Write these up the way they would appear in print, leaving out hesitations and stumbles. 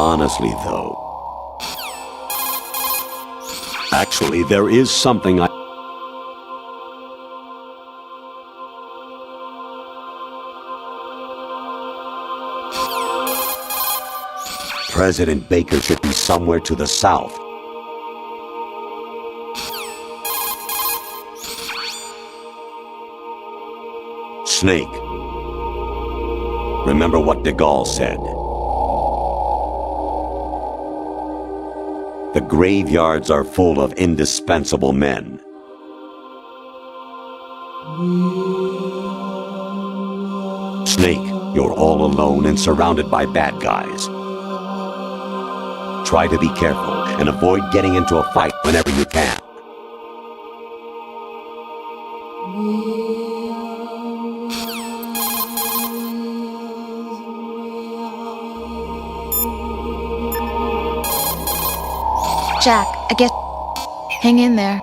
Honestly, though, actually, there is something I... President Baker should be somewhere to the south. Snake. Remember what de Gaulle said. The graveyards are full of indispensable men. Snake, you're all alone and surrounded by bad guys. Try to be careful and avoid getting into a fight whenever you can. Jack, I guess... Hang in there.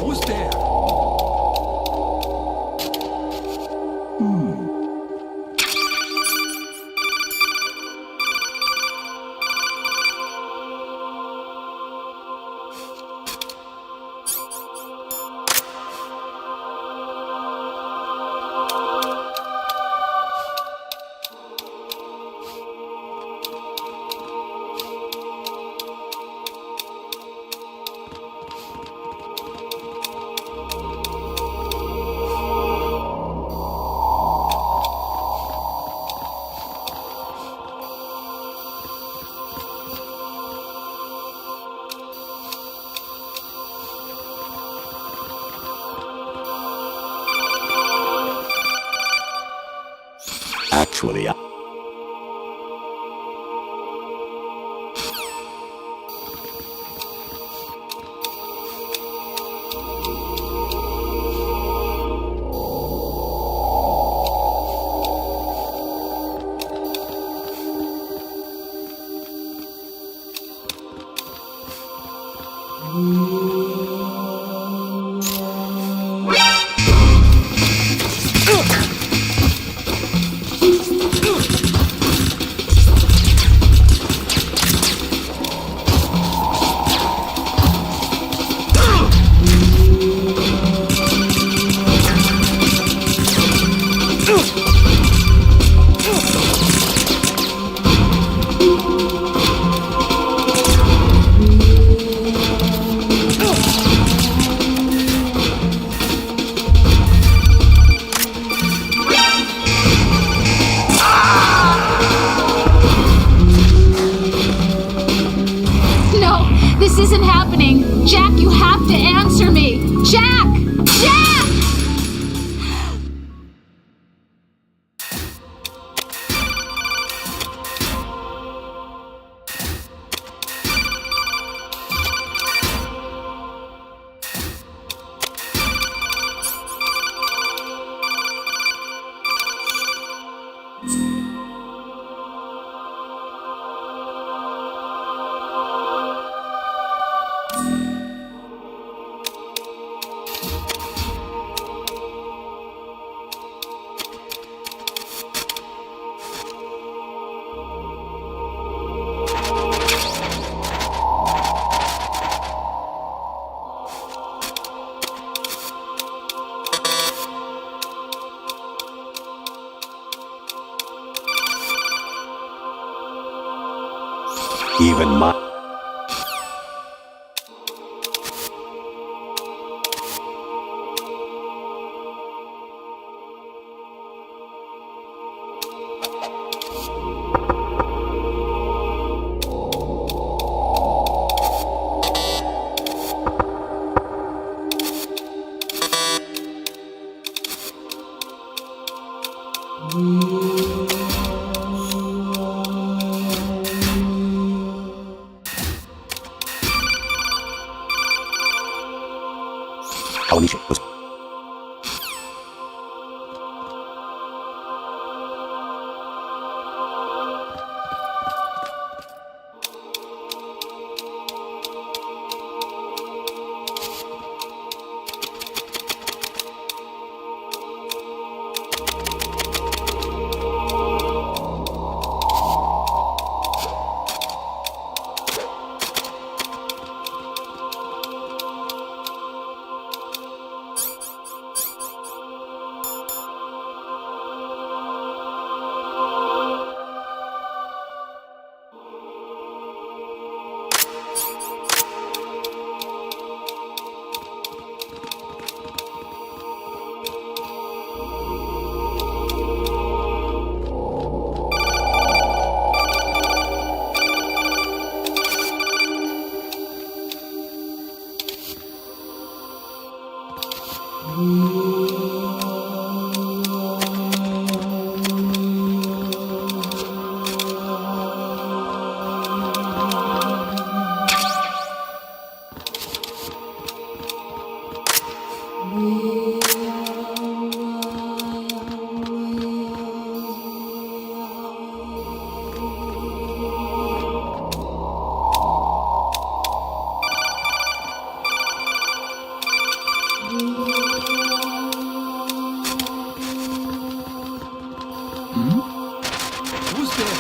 Who's there? Actually, No, this isn't happening. Jack, you have to answer me. Jack! Jack! even my... Kaonishi was Who's there?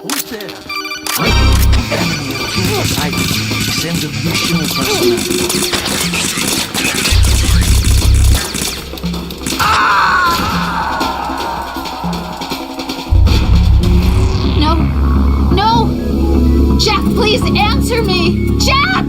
Who's there? Enemy approval sighted. Send additional personnel. No. No! Jack, please answer me! Jack!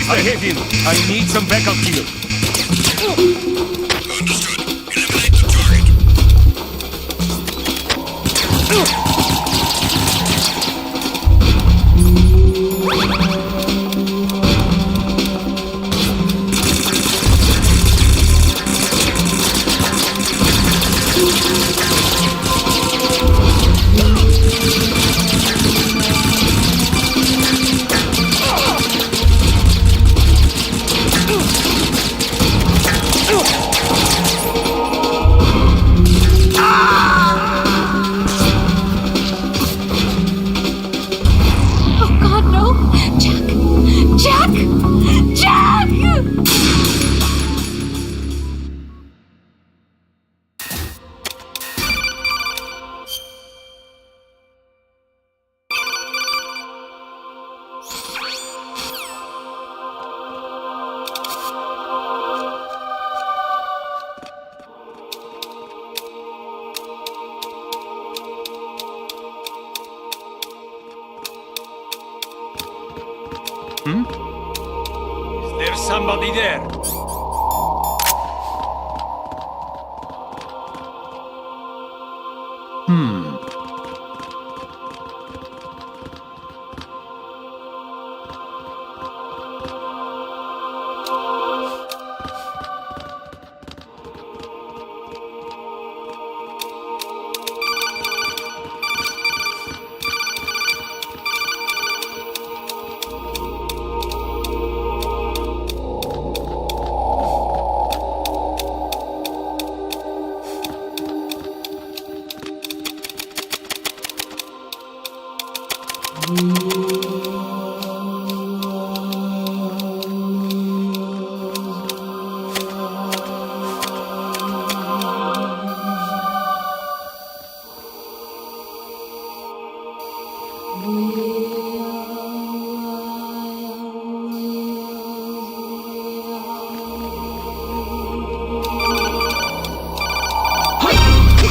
I hit him. I need some backup here. Oh God, no! Jack, There's somebody there.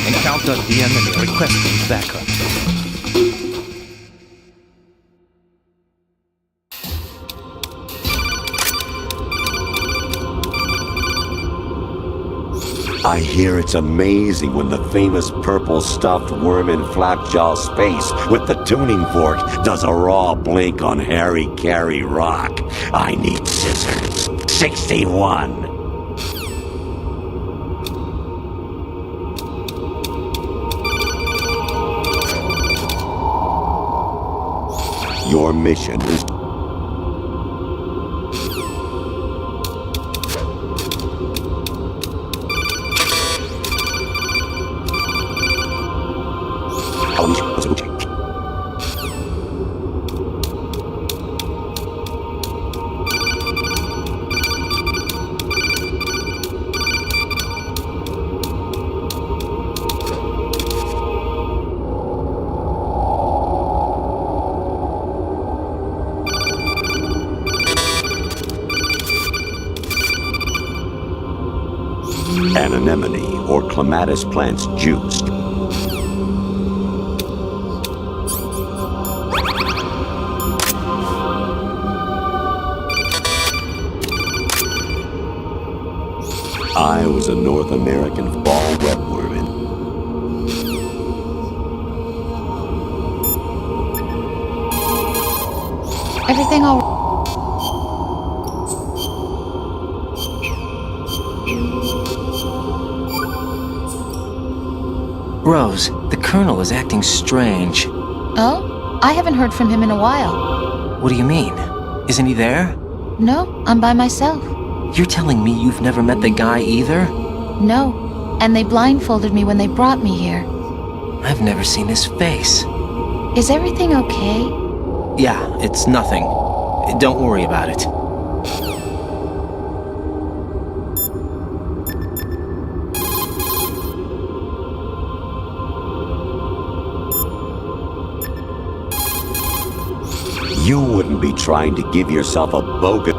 Encounter the enemy requesting backup. I hear it's amazing when the famous purple stuffed worm in Flapjaw Space with the tuning fork does a raw blink on Harry Carey Rock. I need scissors. 61. Your mission is anemone or clematis plants juiced. I was a North American fall webworm in Everything all Rose, the Colonel is acting strange. Oh? I haven't heard from him in a while. What do you mean? Isn't he there? No, I'm by myself. You're telling me you've never met the guy either? No. And they blindfolded me when they brought me here. I've never seen his face. Is everything okay? Yeah, it's nothing. Don't worry about it. You wouldn't be trying to give yourself a bogus...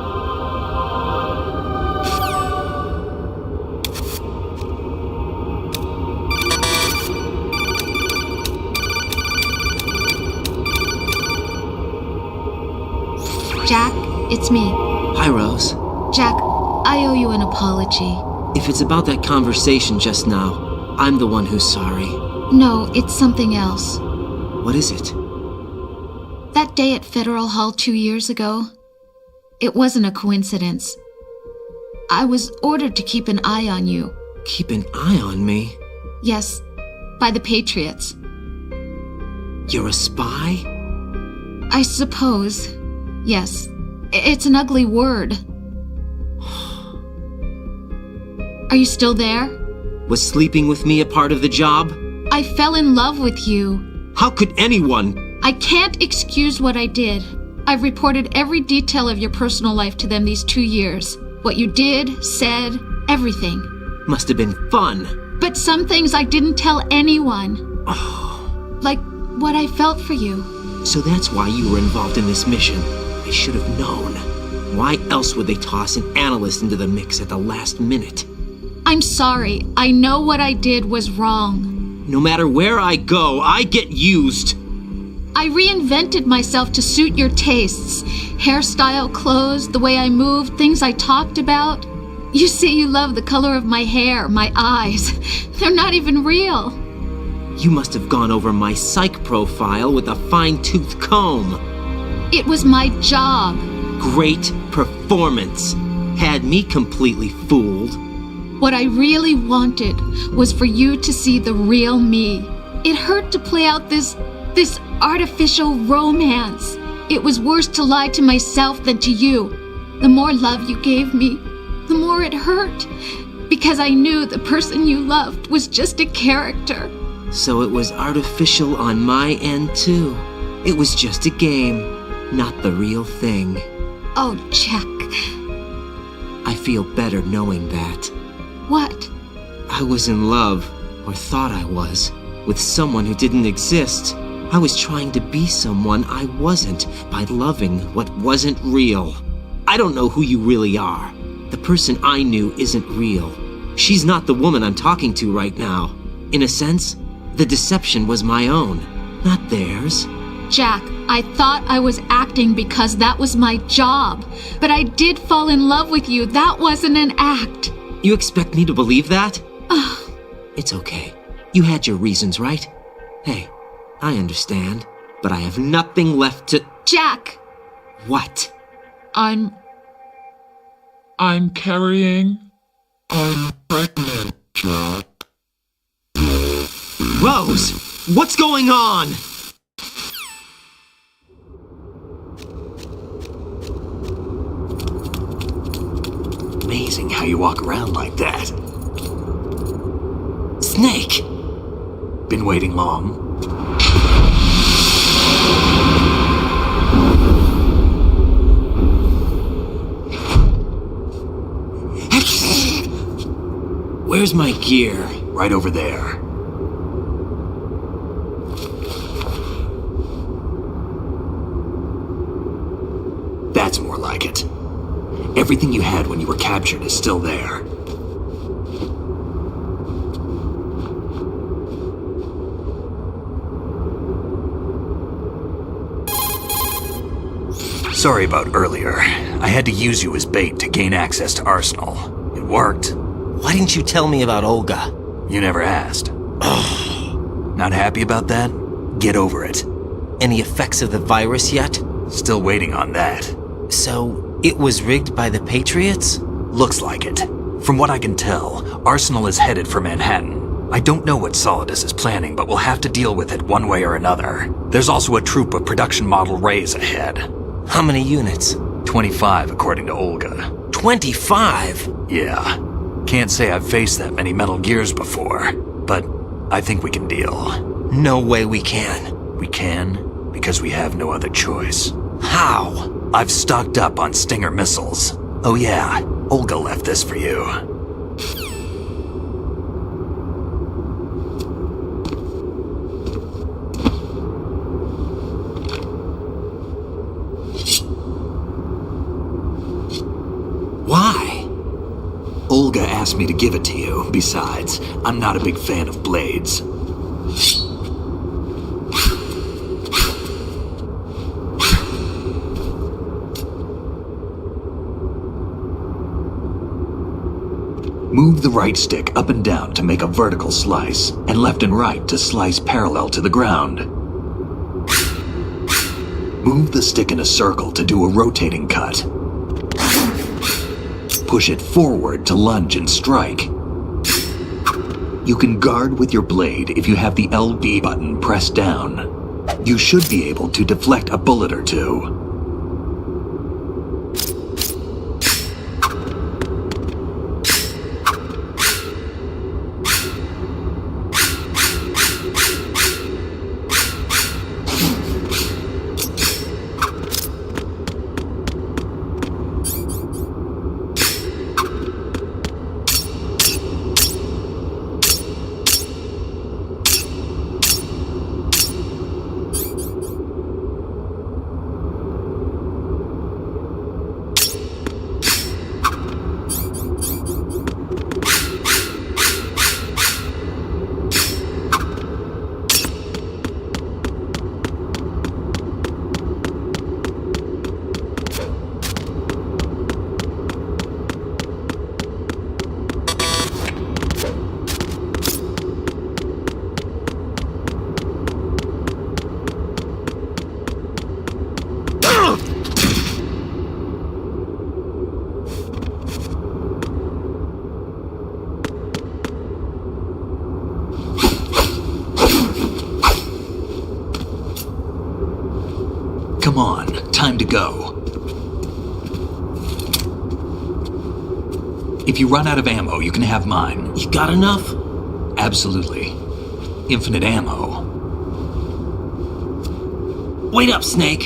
Jack, it's me. Hi, Rose. Jack, I owe you an apology. If it's about that conversation just now, I'm the one who's sorry. No, it's something else. What is it? That day at Federal Hall 2 years ago, it wasn't a coincidence. I was ordered to keep an eye on you. Keep an eye on me? Yes, by the Patriots. You're a spy? I suppose. Yes. It's an ugly word. Are you still there? Was sleeping with me a part of the job? I fell in love with you. How could anyone? I can't excuse what I did. I've reported every detail of your personal life to them these 2 years. What you did, said, everything. Must have been fun. But some things I didn't tell anyone. Like what I felt for you. So that's why you were involved in this mission. I should have known. Why else would they toss an analyst into the mix at the last minute? I'm sorry. I know what I did was wrong. No matter where I go, I get used. I reinvented myself to suit your tastes. Hairstyle, clothes, the way I moved, things I talked about. You say you love the color of my hair, my eyes. They're not even real. You must have gone over my psych profile with a fine-tooth comb. It was my job. Great performance. Had me completely fooled. What I really wanted was for you to see the real me. It hurt to play out this artificial romance. It was worse to lie to myself than to you. The more love you gave me, the more it hurt. Because I knew the person you loved was just a character. So it was artificial on my end, too. It was just a game, not the real thing. Oh, Jack. I feel better knowing that. What? I was in love, or thought I was, with someone who didn't exist. I was trying to be someone I wasn't by loving what wasn't real. I don't know who you really are. The person I knew isn't real. She's not the woman I'm talking to right now. In a sense, the deception was my own, not theirs. Jack, I thought I was acting because that was my job. But I did fall in love with you. That wasn't an act. You expect me to believe that? It's okay. You had your reasons, right? Hey, I understand, but I have nothing left to... Jack! What? I'm pregnant, Jack. Rose, what's going on? Amazing how you walk around like that. Snake! Been waiting long? Where's my gear? Right over there. That's more like it. Everything you had when you were captured is still there. Sorry about earlier. I had to use you as bait to gain access to Arsenal. It worked. Why didn't you tell me about Olga? You never asked. Not happy about that? Get over it. Any effects of the virus yet? Still waiting on that. So, it was rigged by the Patriots? Looks like it. From what I can tell, Arsenal is headed for Manhattan. I don't know what Solidus is planning, but we'll have to deal with it one way or another. There's also a troop of production model Rays ahead. How many units? 25, according to Olga. 25? Yeah. Can't say I've faced that many Metal Gears before, but I think we can deal. No way we can. We can, because we have no other choice. How? I've stocked up on Stinger missiles. Oh yeah, Olga left this for you. Why? Olga asked me to give it to you. Besides, I'm not a big fan of blades. Move the right stick up and down to make a vertical slice, and left and right to slice parallel to the ground. Move the stick in a circle to do a rotating cut. Push it forward to lunge and strike. You can guard with your blade if you have the LB button pressed down. You should be able to deflect a bullet or two. Come on, time to go. If you run out of ammo, you can have mine. You got enough? Absolutely. Infinite ammo. Wait up, Snake.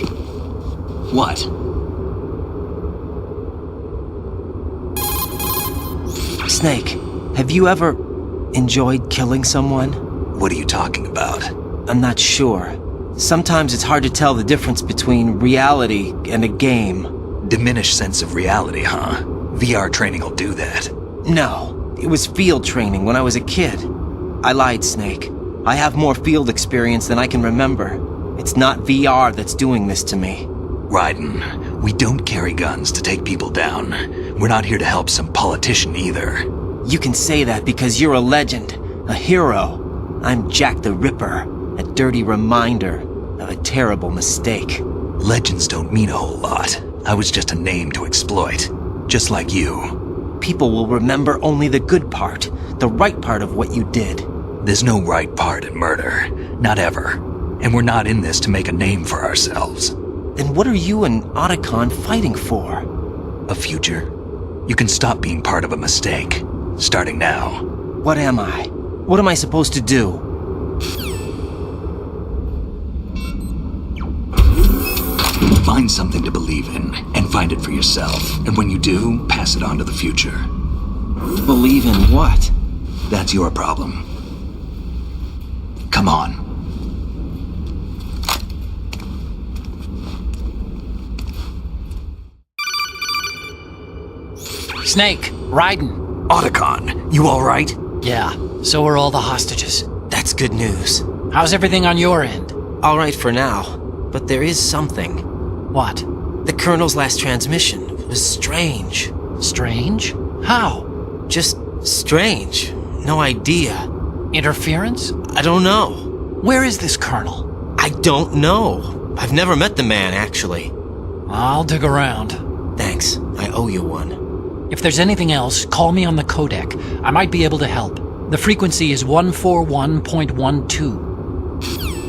What? Snake, have you ever enjoyed killing someone? What are you talking about? I'm not sure. Sometimes it's hard to tell the difference between reality and a game. Diminished sense of reality, huh? VR training will do that. No, it was field training when I was a kid. I lied, Snake. I have more field experience than I can remember. It's not VR that's doing this to me. Raiden, we don't carry guns to take people down. We're not here to help some politician either. You can say that because you're a legend, a hero. I'm Jack the Ripper, a dirty reminder of a terrible mistake. Legends don't mean a whole lot. I was just a name to exploit. Just like you. People will remember only the good part, the right part of what you did. There's no right part in murder. Not ever. And we're not in this to make a name for ourselves. Then what are you and Otacon fighting for? A future? You can stop being part of a mistake. Starting now. What am I? What am I supposed to do? Find something to believe in, and find it for yourself. And when you do, pass it on to the future. Believe in what? That's your problem. Come on. Snake, Raiden. Otacon, you alright? Yeah, so are all the hostages. That's good news. How's everything on your end? All right for now, but there is something. What? The Colonel's last transmission was strange. Strange? How? Just strange. No idea. Interference? I don't know. Where is this Colonel? I don't know. I've never met the man, actually. I'll dig around. Thanks. I owe you one. If there's anything else, call me on the codec. I might be able to help. The frequency is 141.12.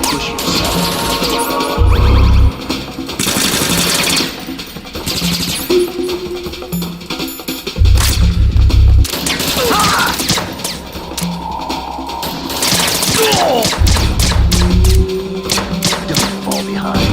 Push yourself. Don't fall behind.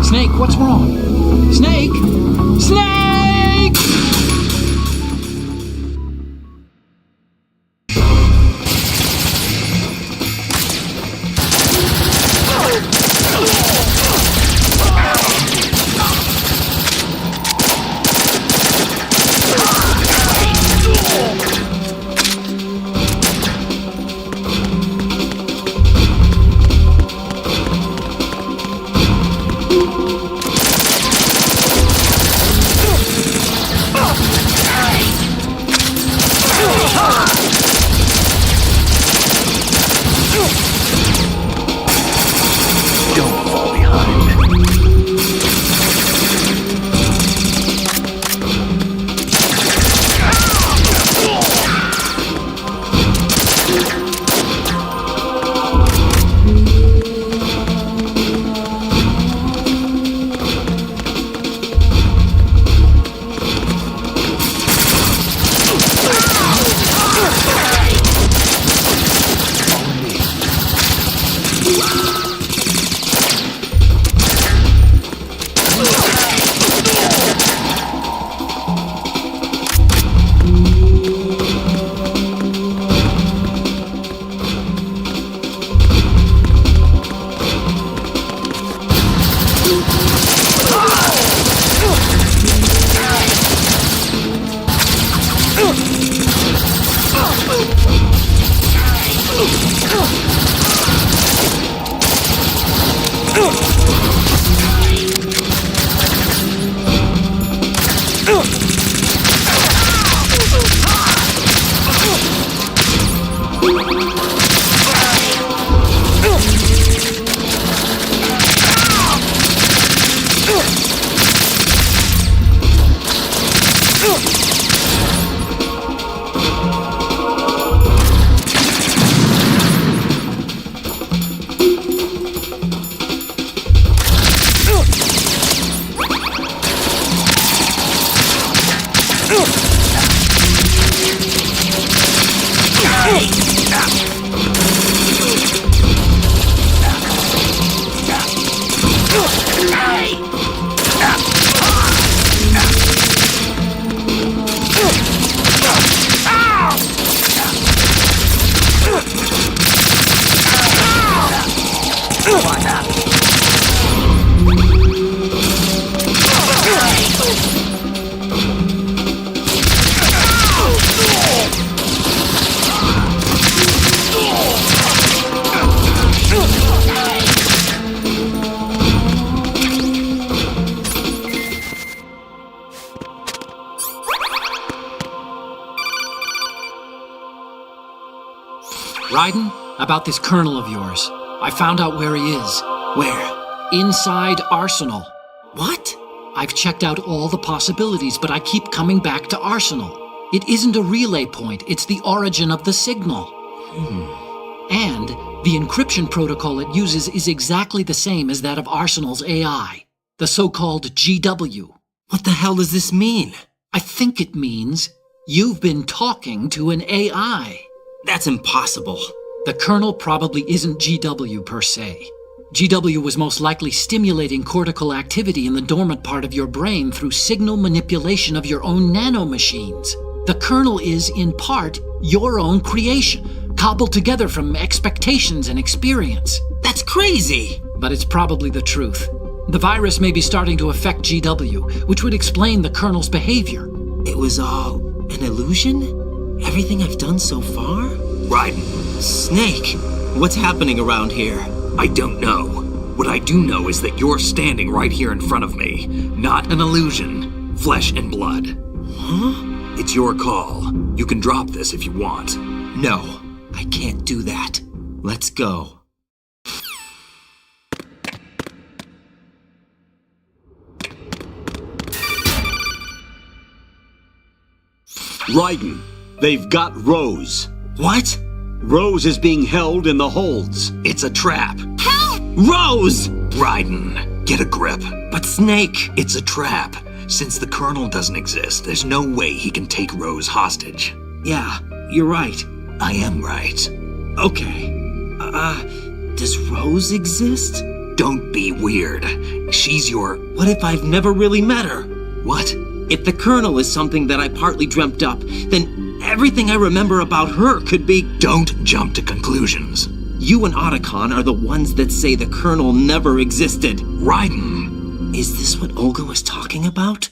Snake, what's wrong? Snake! Snake! Don't fall behind. Raiden, about this colonel of yours. I found out where he is. Where? Inside Arsenal. What? I've checked out all the possibilities, but I keep coming back to Arsenal. It isn't a relay point, it's the origin of the signal. And the encryption protocol it uses is exactly the same as that of Arsenal's AI, the so-called GW. What the hell does this mean? I think it means you've been talking to an AI. That's impossible. The kernel probably isn't GW per se. GW was most likely stimulating cortical activity in the dormant part of your brain through signal manipulation of your own nanomachines. The kernel is, in part, your own creation, cobbled together from expectations and experience. That's crazy! But it's probably the truth. The virus may be starting to affect GW, which would explain the Colonel's behavior. It was all an illusion? Everything I've done so far? Raiden, Snake, what's happening around here? I don't know. What I do know is that you're standing right here in front of me. Not an illusion. Flesh and blood. Huh? It's your call. You can drop this if you want. No, I can't do that. Let's go. Raiden, they've got Rose. What? Rose is being held in the holds. It's a trap. Rose! Raiden, get a grip. But Snake... It's a trap. Since the Colonel doesn't exist, there's no way he can take Rose hostage. Yeah, you're right. I am right. Okay. Does Rose exist? Don't be weird. She's your... What if I've never really met her? What? If the Colonel is something that I partly dreamt up, then everything I remember about her could be... Don't jump to conclusions. You and Otacon are the ones that say the Colonel never existed. Raiden! Is this what Olga was talking about?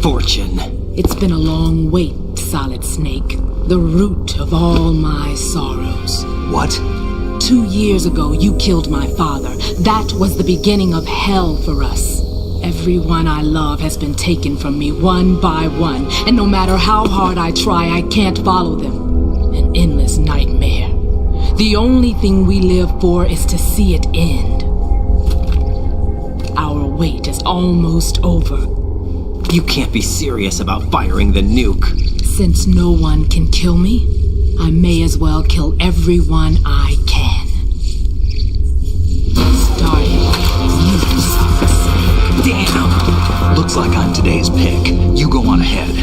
Fortune. It's been a long wait, Solid Snake. The root of all my sorrows. What? 2 years ago, you killed my father. That was the beginning of hell for us. Everyone I love has been taken from me one by one, and no matter how hard I try, I can't follow them. An endless nightmare. The only thing we live for is to see it end. Our wait is almost over. You can't be serious about firing the nuke. Since no one can kill me, I may as well kill everyone I can. Starting with you, Solid Snake. Damn! Looks like I'm today's pick. You go on ahead.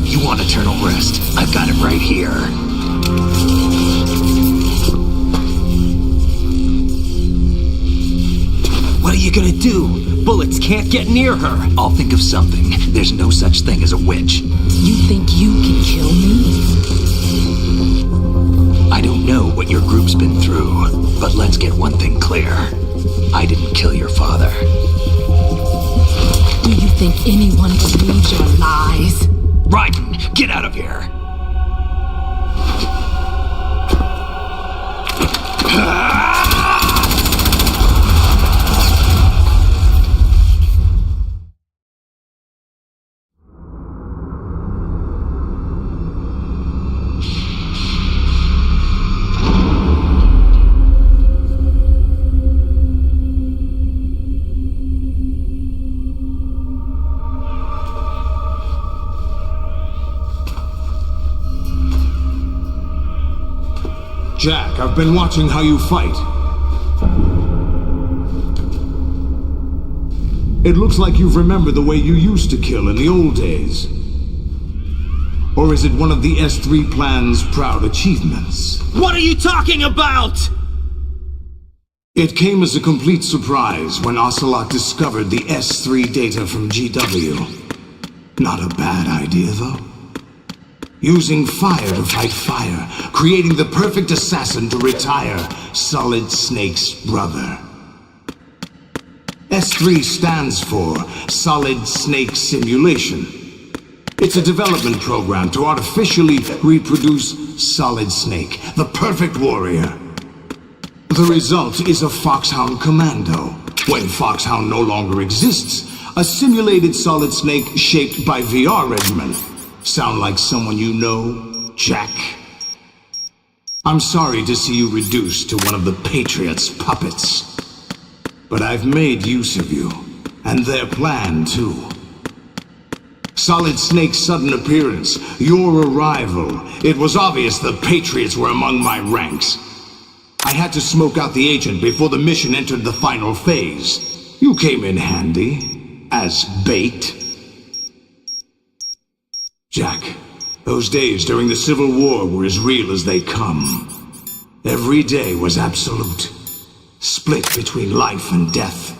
You want eternal rest? I've got it right here. What are you gonna do? Bullets can't get near her. I'll think of something. There's no such thing as a witch. You think you can kill me? I don't know what your group's been through, but let's get one thing clear. I didn't kill your father. Do you think anyone believes your lies? Raiden, get out of here! Jack, I've been watching how you fight. It looks like you've remembered the way you used to kill in the old days. Or is it one of the S3 plan's proud achievements? What are you talking about? It came as a complete surprise when Ocelot discovered the S3 data from GW. Not a bad idea, though. Using fire to fight fire, creating the perfect assassin to retire Solid Snake's brother. S3 stands for Solid Snake Simulation. It's a development program to artificially reproduce Solid Snake, the perfect warrior. The result is a Foxhound Commando. When Foxhound no longer exists, a simulated Solid Snake shaped by VR regimen. Sound like someone you know, Jack? I'm sorry to see you reduced to one of the Patriots' puppets. But I've made use of you, and their plan too. Solid Snake's sudden appearance, your arrival, it was obvious the Patriots were among my ranks. I had to smoke out the agent before the mission entered the final phase. You came in handy, as bait. Jack, those days during the Civil War were as real as they come. Every day was absolute, split between life and death.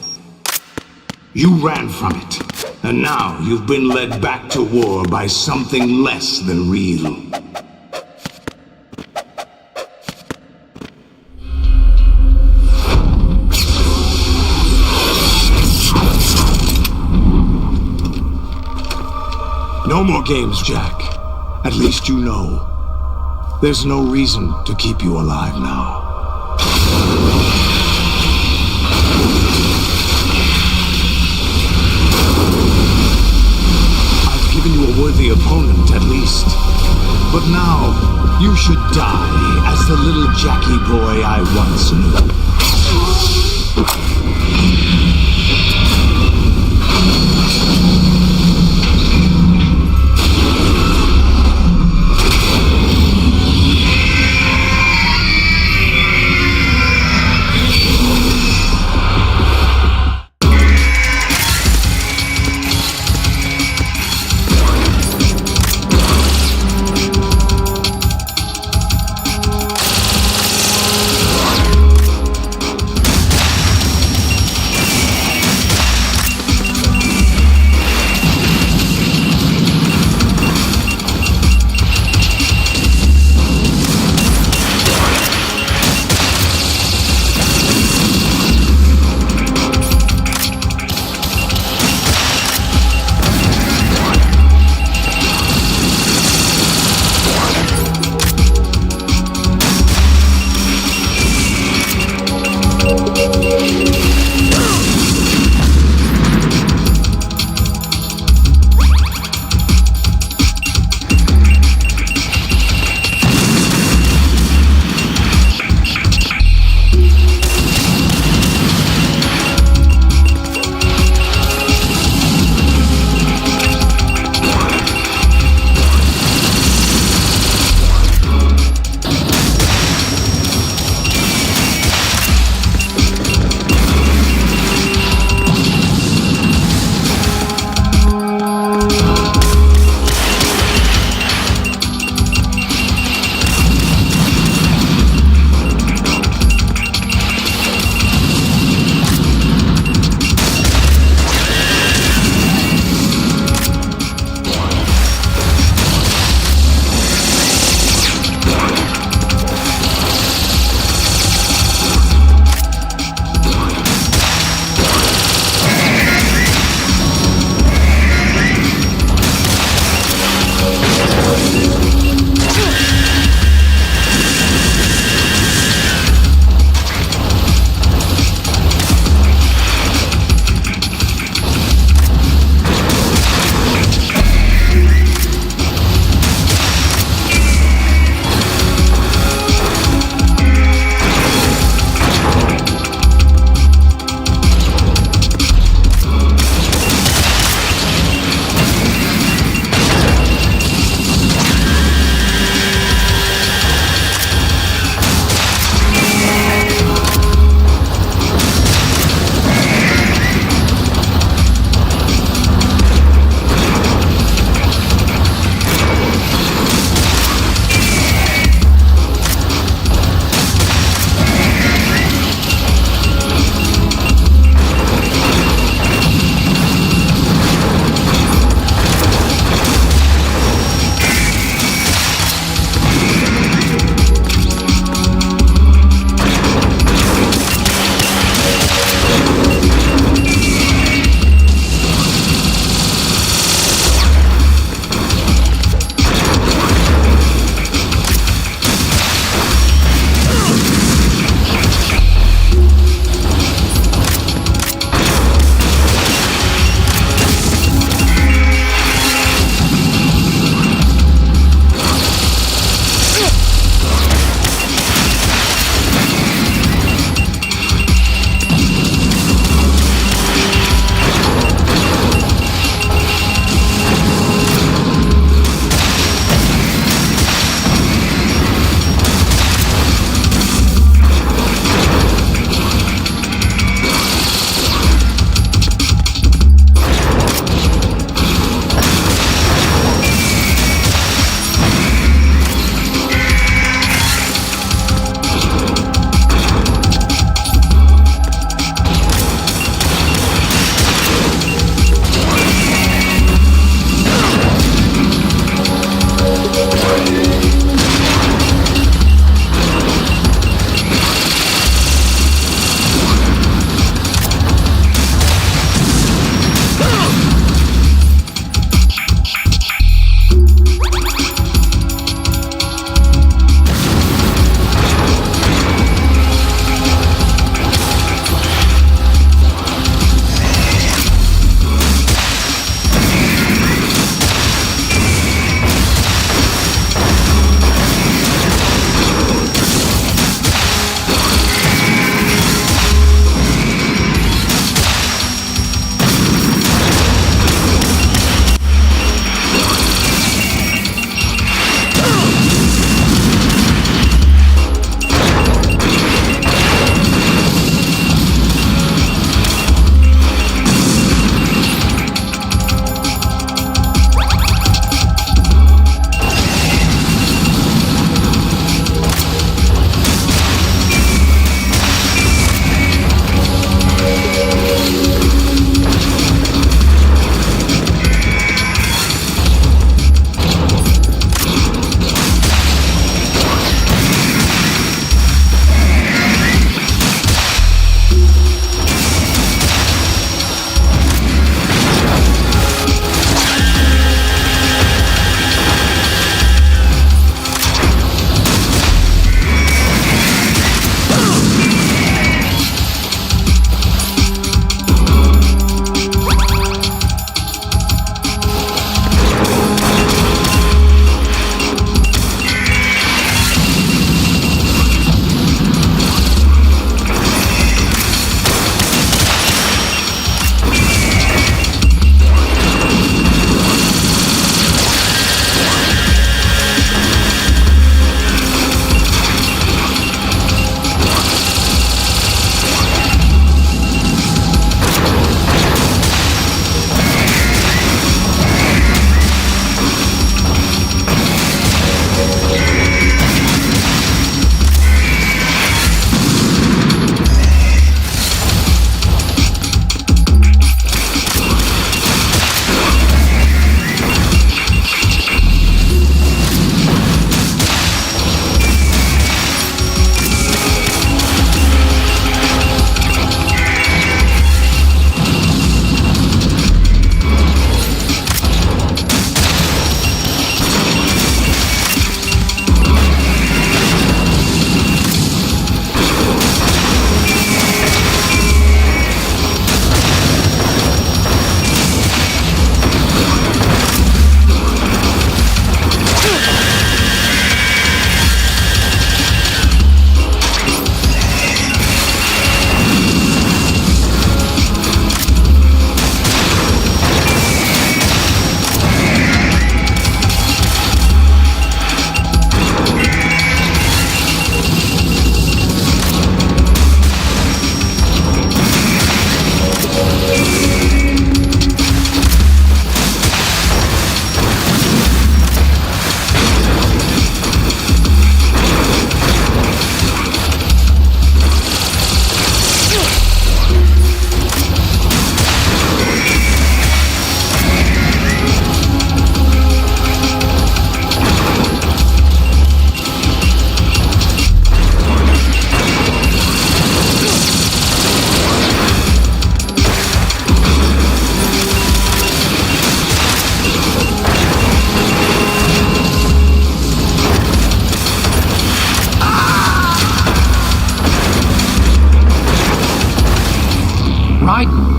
You ran from it, and now you've been led back to war by something less than real. No more games, Jack. At least you know. There's no reason to keep you alive now. I've given you a worthy opponent, at least. But now, you should die as the little Jackie boy I once knew.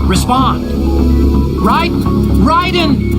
Respond. Raiden! Raiden?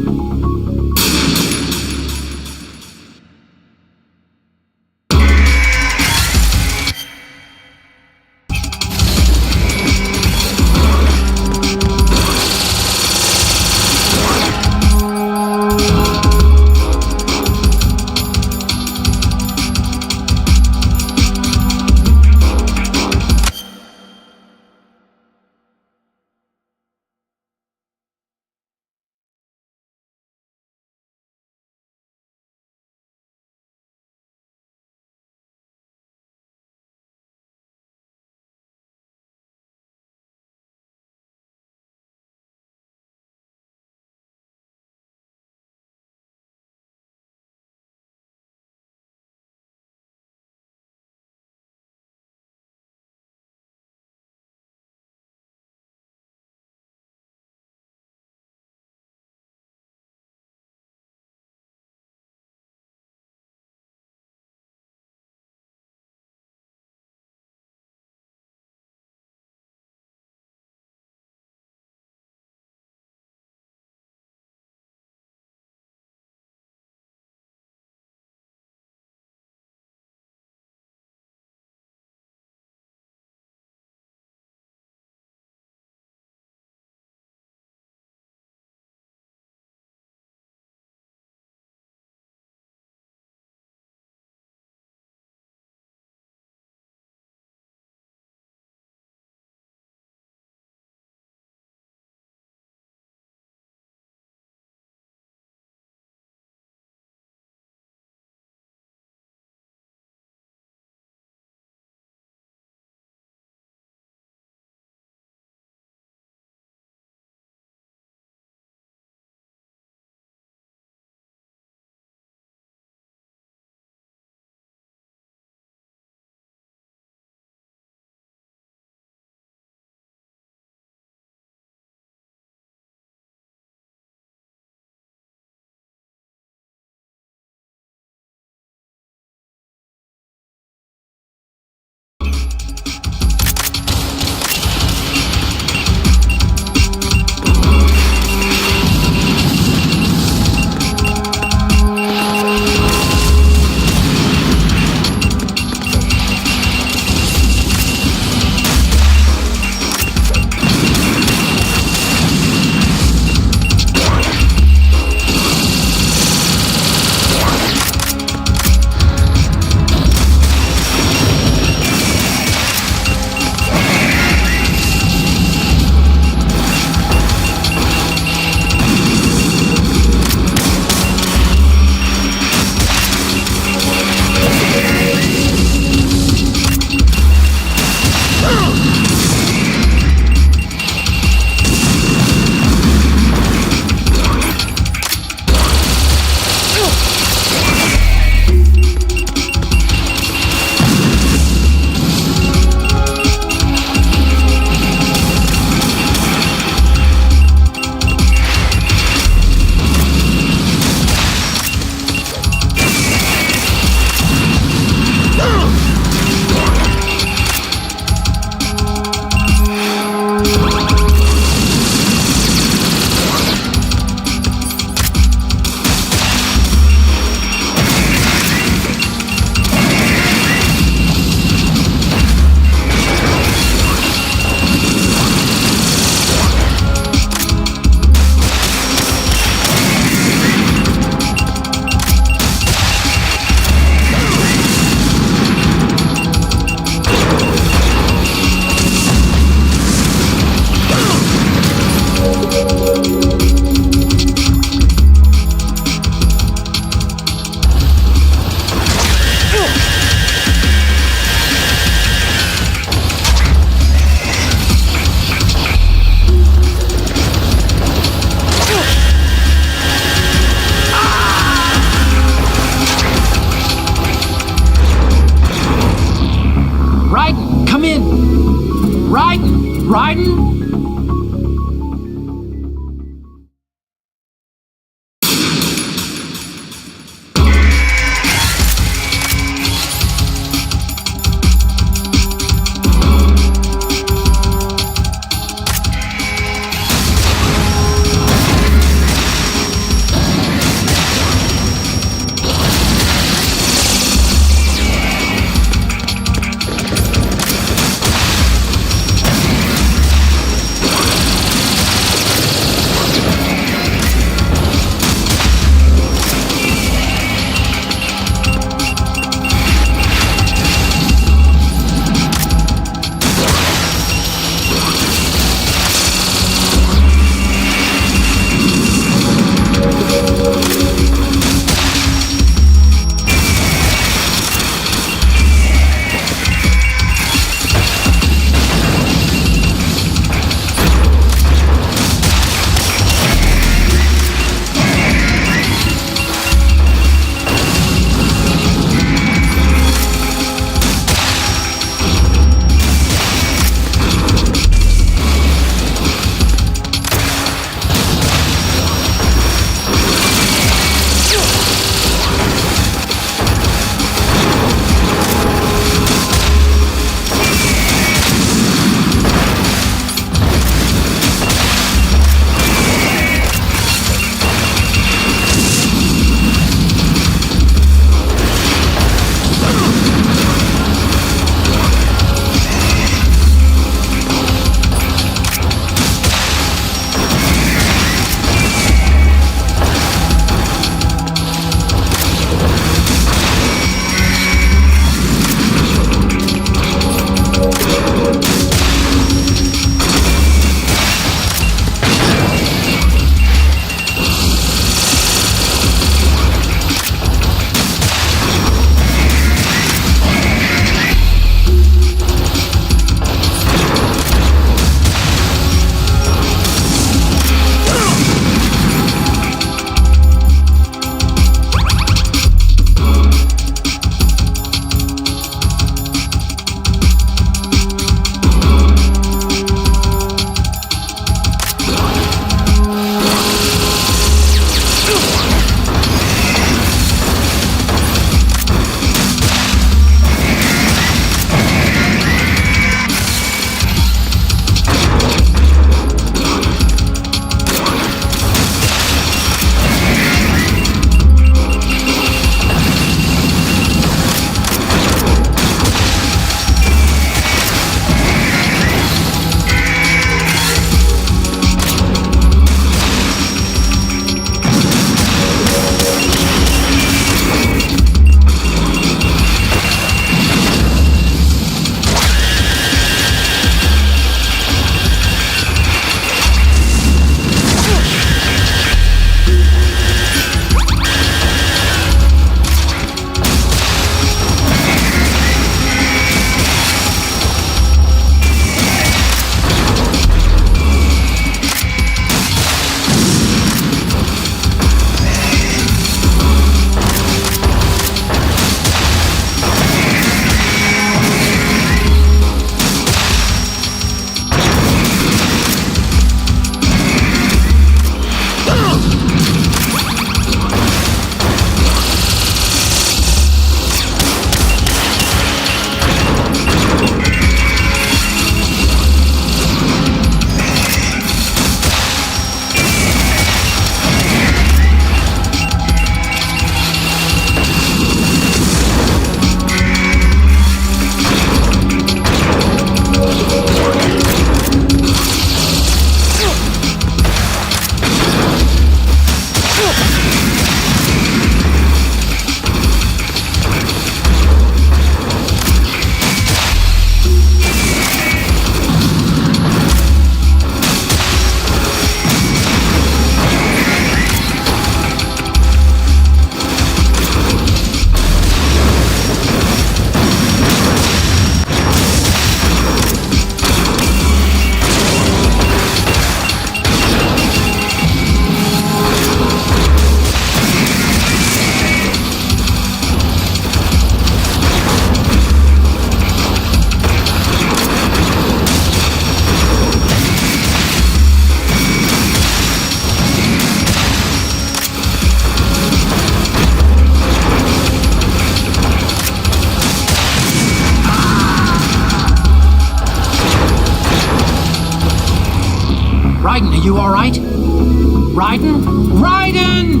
you all right? Raiden? Raiden!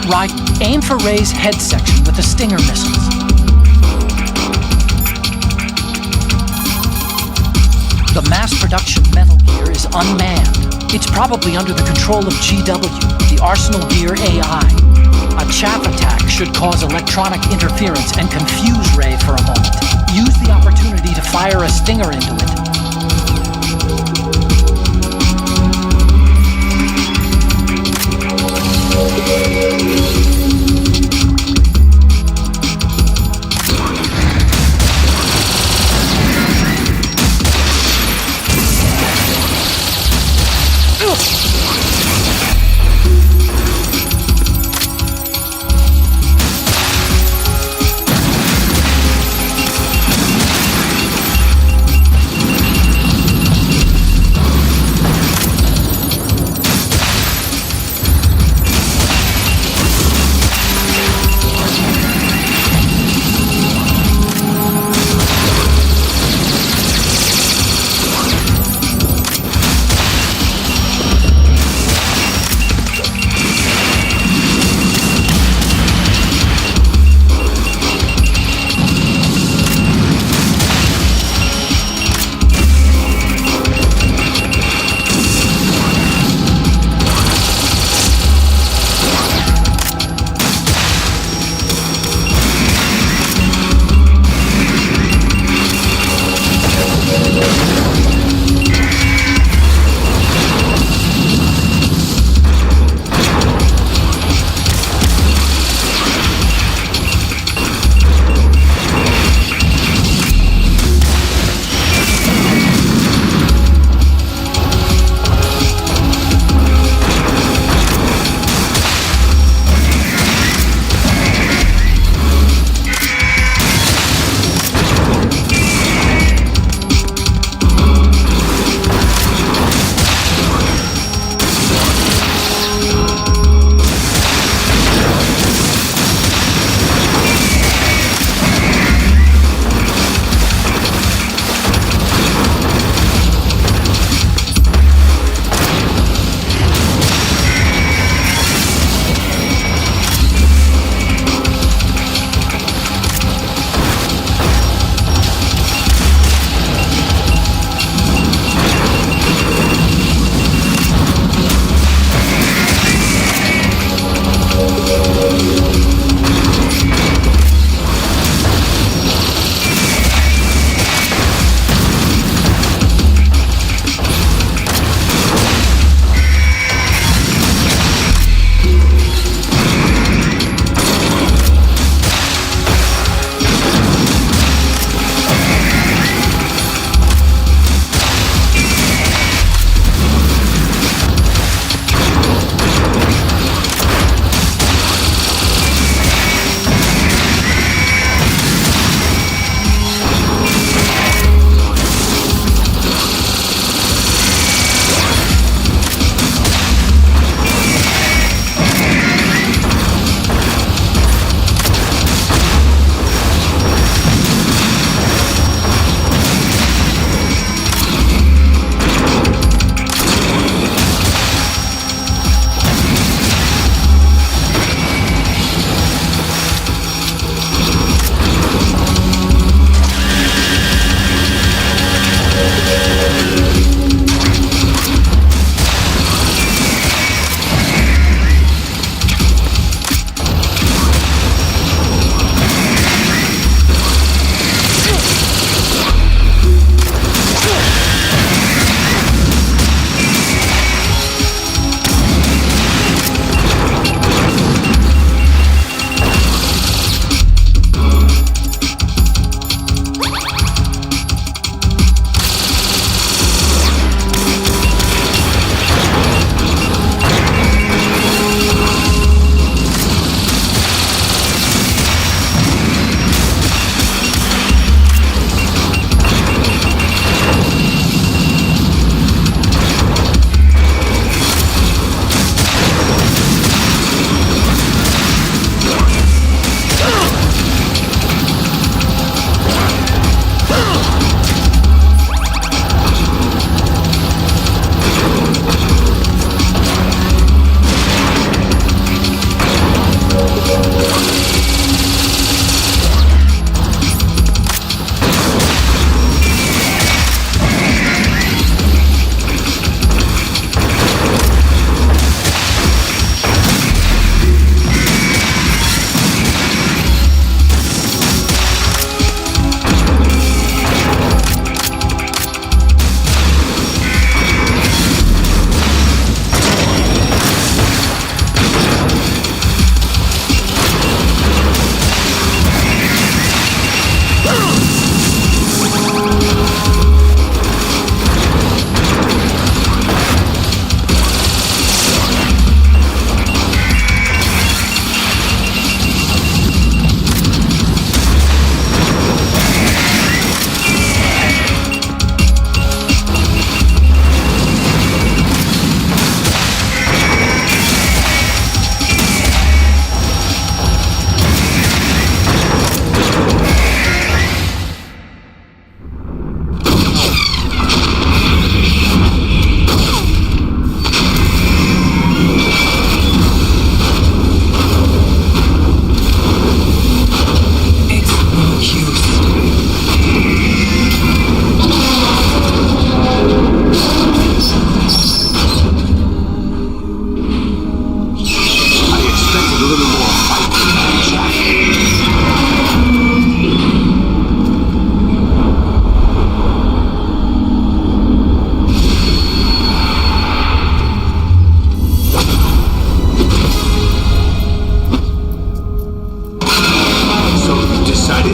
Raiden, aim for Ray's head section with the Stinger missiles. The mass production Metal Gear is unmanned. It's probably under the control of GW, the Arsenal Gear AI. A chaff attack should cause electronic interference and confuse Ray for a moment. Use the opportunity to fire a Stinger into it.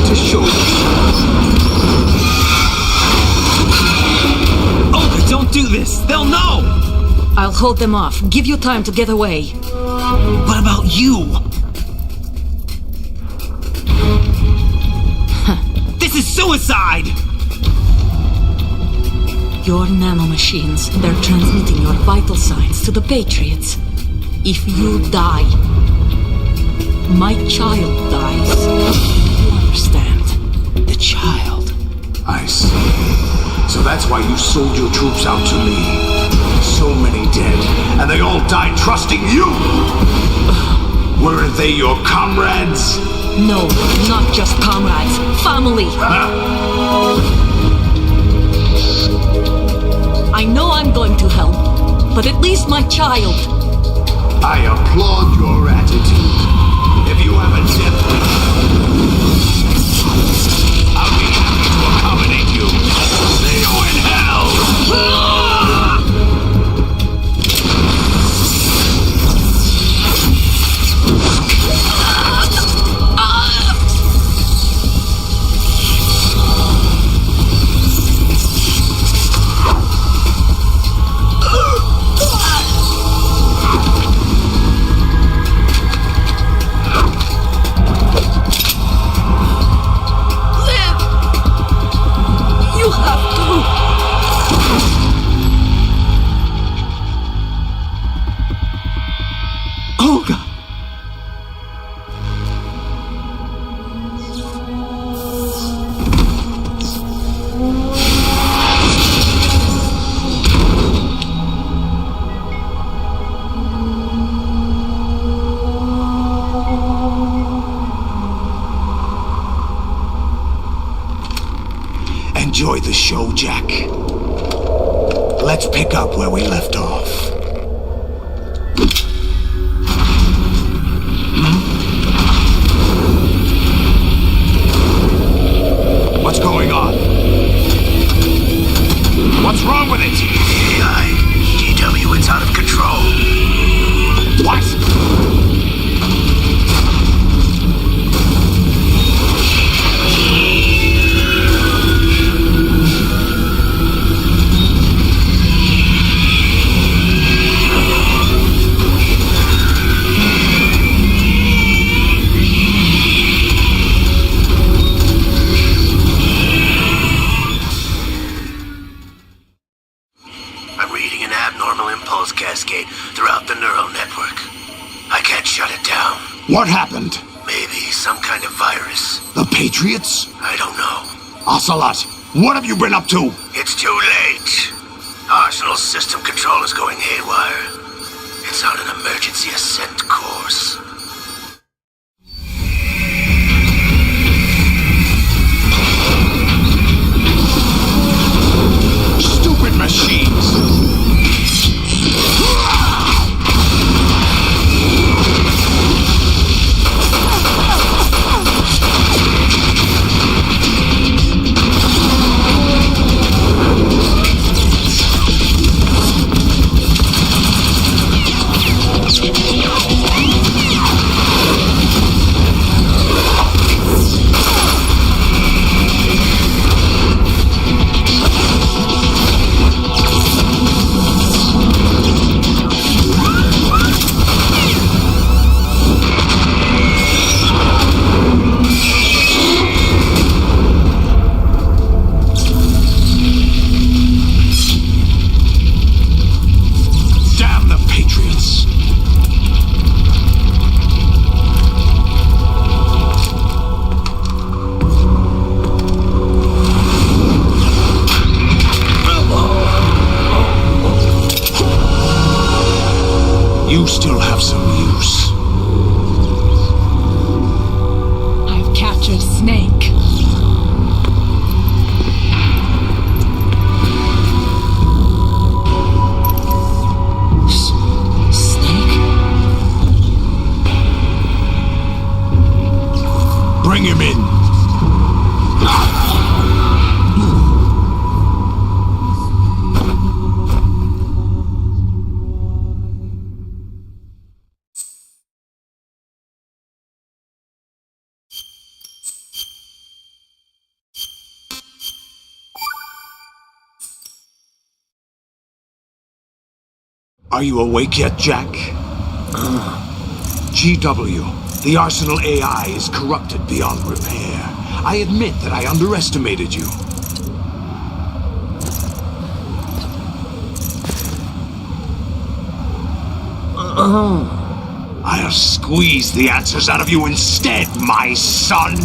to show yourself. Olga, don't do this! They'll know! I'll hold them off. Give you time to get away. What about you? This is suicide! Your nanomachines, they're transmitting your vital signs to the Patriots. If you die, my child dies. You understand? The child. I see. So that's why you sold your troops out to me. So many dead, and they all died trusting you! Weren't they your comrades? No, not just comrades. Family! I know I'm going to hell, but at least my child. I applaud your attitude. If you have a death wish, I'll be happy to accommodate you. See you in hell! Olga! Enjoy the show, Jack. Let's pick up where we left off. What's going on? What's wrong with it? AI. GW, it's out of control. What? Cascade throughout the neural network. I can't shut it down. What happened? Maybe some kind of virus. The Patriots? I don't know. Ocelot, what have you been up to? It's too late. Arsenal's system control is going haywire. It's on an emergency ascent course. Stupid machines! Are you awake yet, Jack? GW, the Arsenal AI is corrupted beyond repair. I admit that I underestimated you. I'll squeeze the answers out of you instead, my son!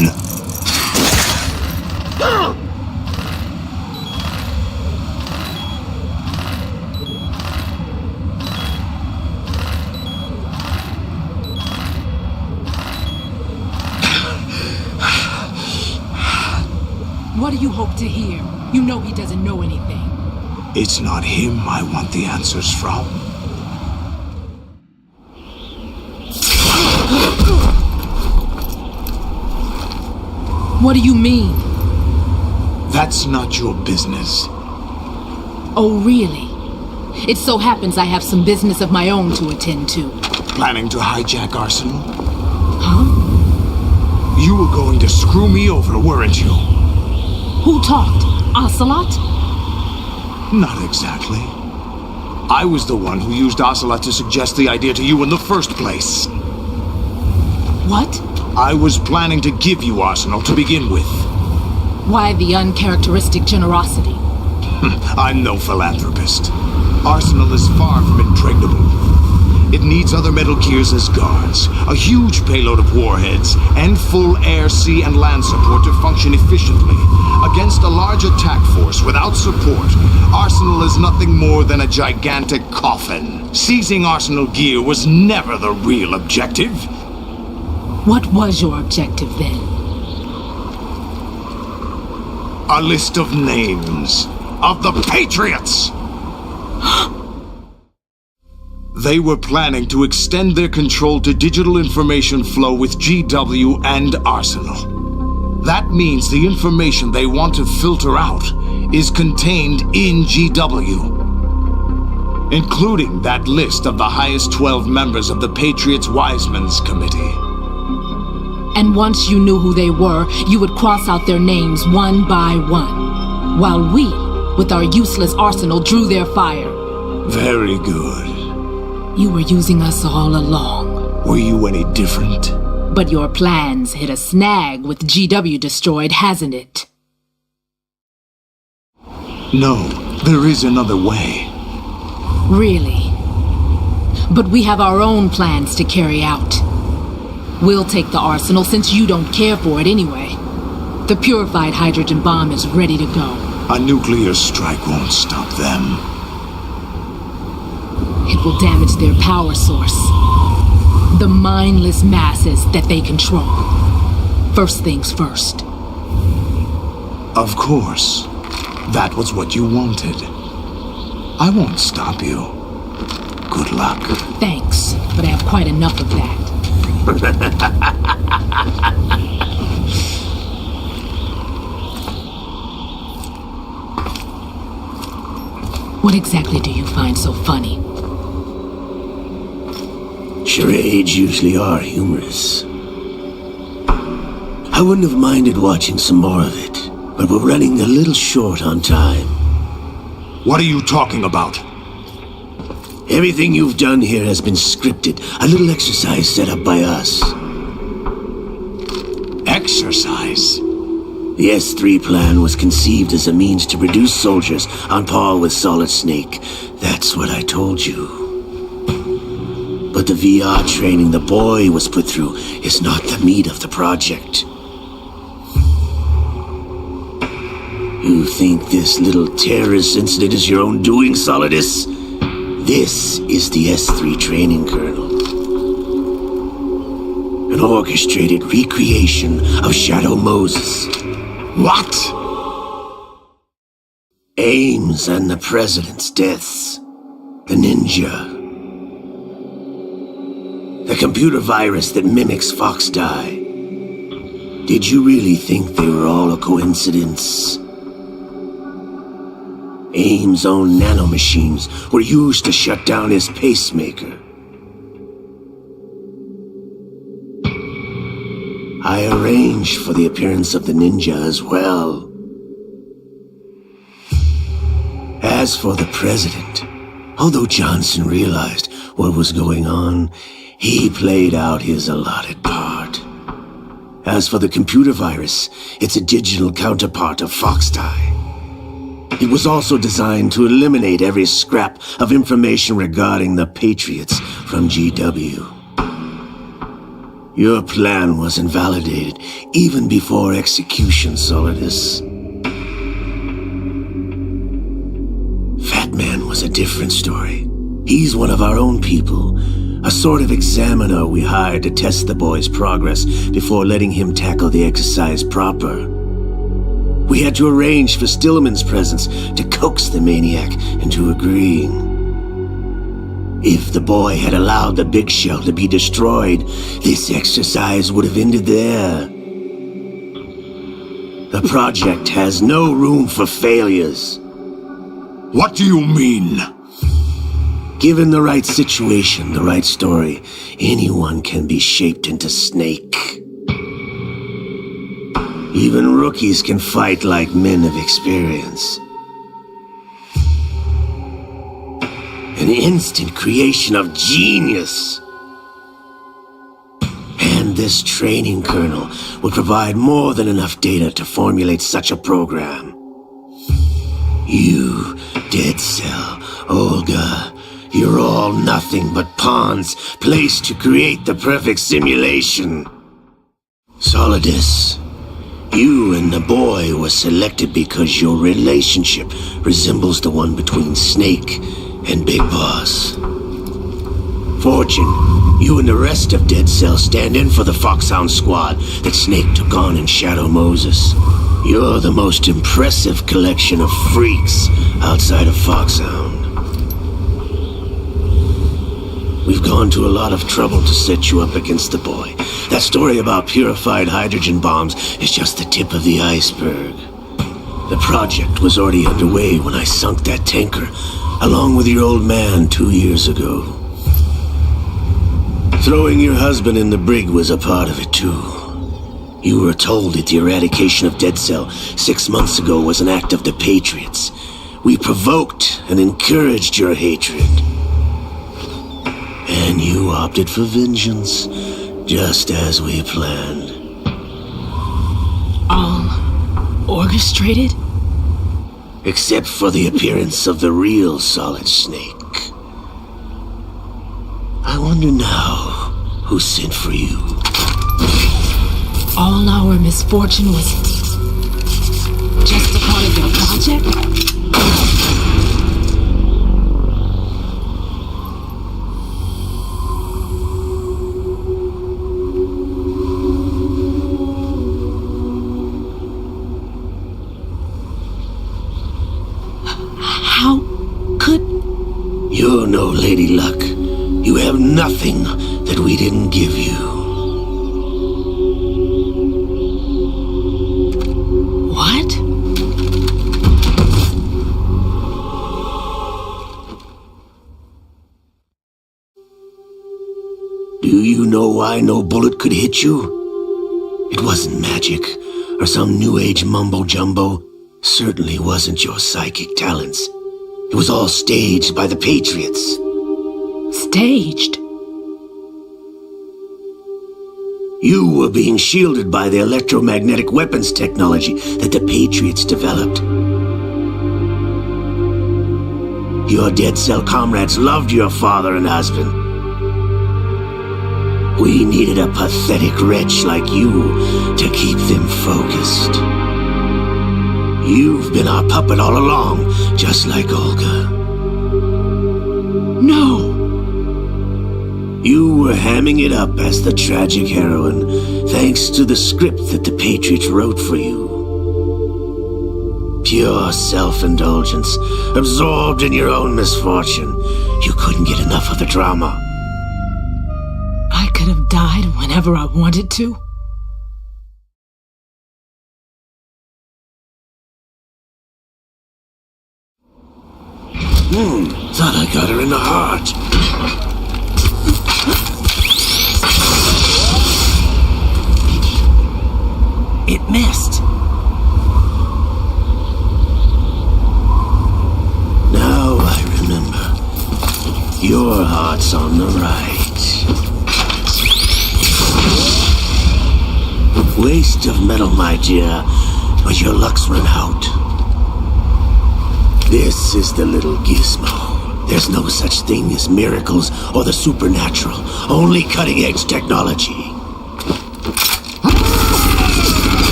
What do you hope to hear? You know he doesn't know anything. It's not him I want the answers from. What do you mean? That's not your business. Oh, really? It so happens I have some business of my own to attend to. Planning to hijack Arsenal? Huh? You were going to screw me over, weren't you? Who talked? Ocelot? Not exactly. I was the one who used Ocelot to suggest the idea to you in the first place. What? I was planning to give you Arsenal to begin with. Why the uncharacteristic generosity? I'm no philanthropist. Arsenal is far from impregnable. It needs other Metal Gears as guards, a huge payload of warheads, and full air, sea, and land support to function efficiently. Against a large attack force without support, Arsenal is nothing more than a gigantic coffin. Seizing Arsenal gear was never the real objective. What was your objective then? A list of names of the Patriots! They were planning to extend their control to digital information flow with GW and Arsenal. That means the information they want to filter out is contained in GW, including that list of the highest 12 members of the Patriots Wiseman's Committee. And once you knew who they were, you would cross out their names one by one, while we, with our useless arsenal, drew their fire. Very good. You were using us all along. Were you any different? But your plans hit a snag with GW destroyed, hasn't it? No, there is another way. Really? But we have our own plans to carry out. We'll take the arsenal since you don't care for it anyway. The purified hydrogen bomb is ready to go. A nuclear strike won't stop them. It will damage their power source. The mindless masses that they control. First things first. Of course. That was what you wanted. I won't stop you. Good luck. Thanks, but I have quite enough of that. What exactly do you find so funny? Charades usually are humorous. I wouldn't have minded watching some more of it, but we're running a little short on time. What are you talking about? Everything you've done here has been scripted, a little exercise set up by us. Exercise? The S3 plan was conceived as a means to produce soldiers on par with Solid Snake. That's what I told you. But the VR training the boy was put through is not the meat of the project. You think this little terrorist incident is your own doing, Solidus? This is the S3 training kernel. An orchestrated recreation of Shadow Moses. What? Ames and the President's deaths. The ninja. The computer virus that mimics Fox Die. Did you really think they were all a coincidence? Ames' own nanomachines were used to shut down his pacemaker. I arranged for the appearance of the ninja as well. As for the President, Although Johnson realized what was going on, he played out his allotted part. As for the computer virus, it's a digital counterpart of Foxdie. It was also designed to eliminate every scrap of information regarding the Patriots from GW. Your plan was invalidated even before execution, Solidus. Fat Man was a different story. He's one of our own people, a sort of examiner we hired to test the boy's progress before letting him tackle the exercise proper. We had to arrange for Stillman's presence to coax the maniac into agreeing. If the boy had allowed the big shell to be destroyed, this exercise would have ended there. The project has no room for failures. What do you mean? Given the right situation, the right story, anyone can be shaped into Snake. Even rookies can fight like men of experience. An instant creation of genius. And this training kernel will provide more than enough data to formulate such a program. You, Dead Cell, Olga, you're all nothing but pawns placed to create the perfect simulation. Solidus, you and the boy were selected because your relationship resembles the one between Snake and Big Boss. Fortune, you and the rest of Dead Cell stand in for the Foxhound squad that Snake took on in Shadow Moses. You're the most impressive collection of freaks outside of Foxhound. We've gone to a lot of trouble to set you up against the boy. That story about purified hydrogen bombs is just the tip of the iceberg. The project was already underway when I sunk that tanker, along with your old man 2 years ago. Throwing your husband in the brig was a part of it too. You were told that the eradication of Dead Cell 6 months ago was an act of the Patriots. We provoked and encouraged your hatred. And you opted for vengeance, just as we planned. All orchestrated? Except for the appearance of the real Solid Snake. I wonder now who sent for you. All our misfortune was just a part of your project? How could... You're no Lady Luck. You have nothing that we didn't give you. What? Do you know why no bullet could hit you? It wasn't magic, or some new age mumbo-jumbo. Certainly wasn't your psychic talents. It was all staged by the Patriots. Staged? You were being shielded by the electromagnetic weapons technology that the Patriots developed. Your Dead Cell comrades loved your father and husband. We needed a pathetic wretch like you to keep them focused. You've been our puppet all along, just like Olga. No! You were hamming it up as the tragic heroine, thanks to the script that the Patriots wrote for you. Pure self-indulgence, absorbed in your own misfortune. You couldn't get enough of the drama. I could have died whenever I wanted to. Thought I got her in the heart. It missed. Now I remember. right. Waste of metal, my dear, but your luck's run out. This is the little gizmo. There's no such thing as miracles or the supernatural, only cutting-edge technology.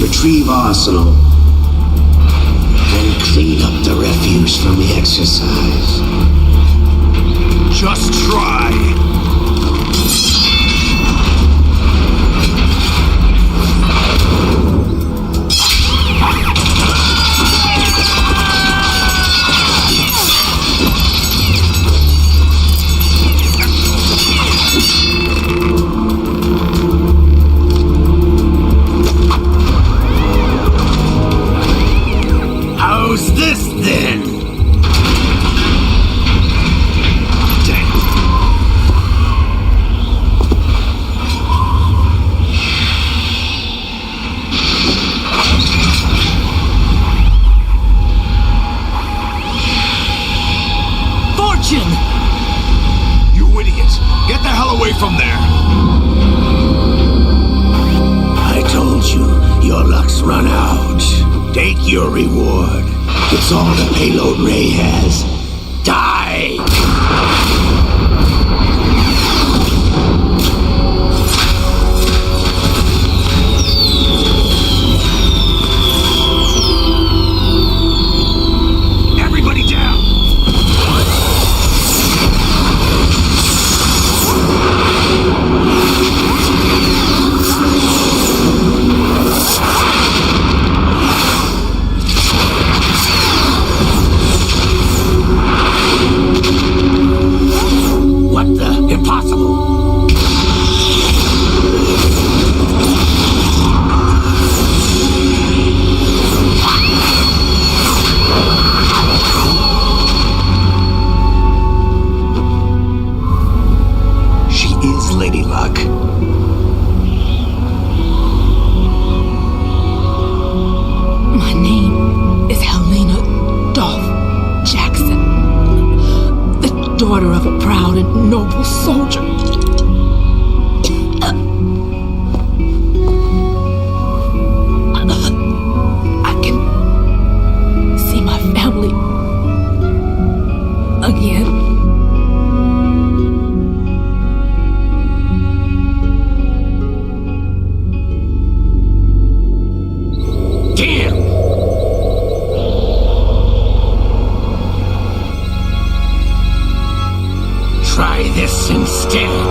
Retrieve Arsenal, then clean up the refuse from the exercise. Just try. How's this then? Fortune! You idiot! Get the hell away from there! I told you, your luck's run out. Take your reward. It's all the payload Ray has. Die! Everybody down! daughter of a proud and noble soldier. I can see my family again. Try this instead.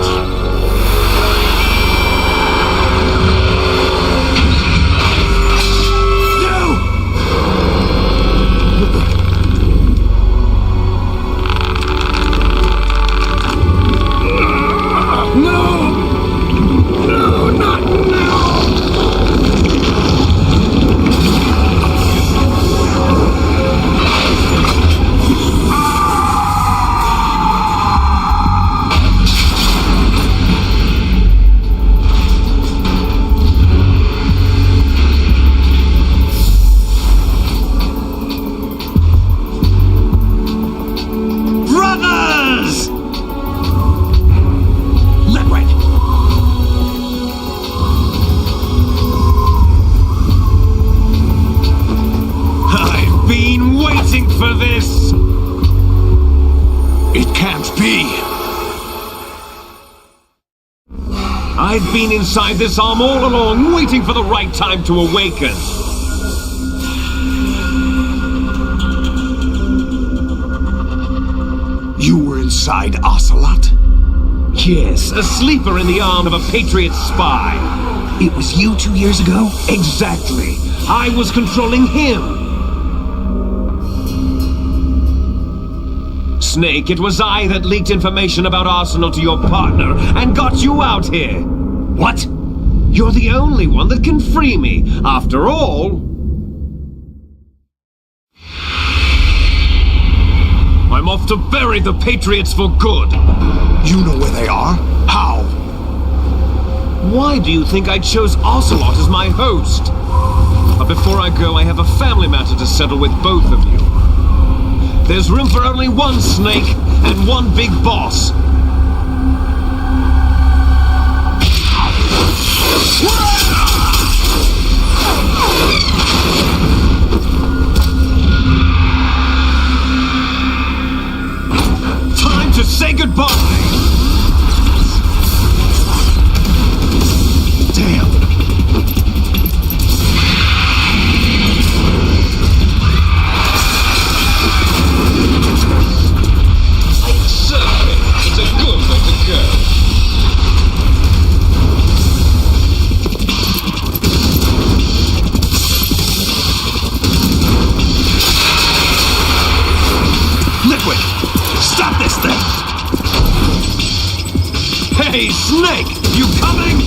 For this! It can't be! I've been inside this arm all along, waiting for the right time to awaken. alongside Ocelot? Yes, a sleeper in the arm of a Patriot spy. It was you 2 years ago? Exactly. I was controlling him. Snake, it was I that leaked information about Arsenal to your partner and got you out here. What? You're the only one that can free me. After all, I'm off to bury the Patriots for good. You know where they are? How? Why do you think I chose Ocelot as my host? But before I go, I have a family matter to settle with both of you. There's room for only one Snake and one big boss. Time to say goodbye! Damn! Certainly, it's a good way to go. Liquid! Stop this thing! Hey, Snake! You coming?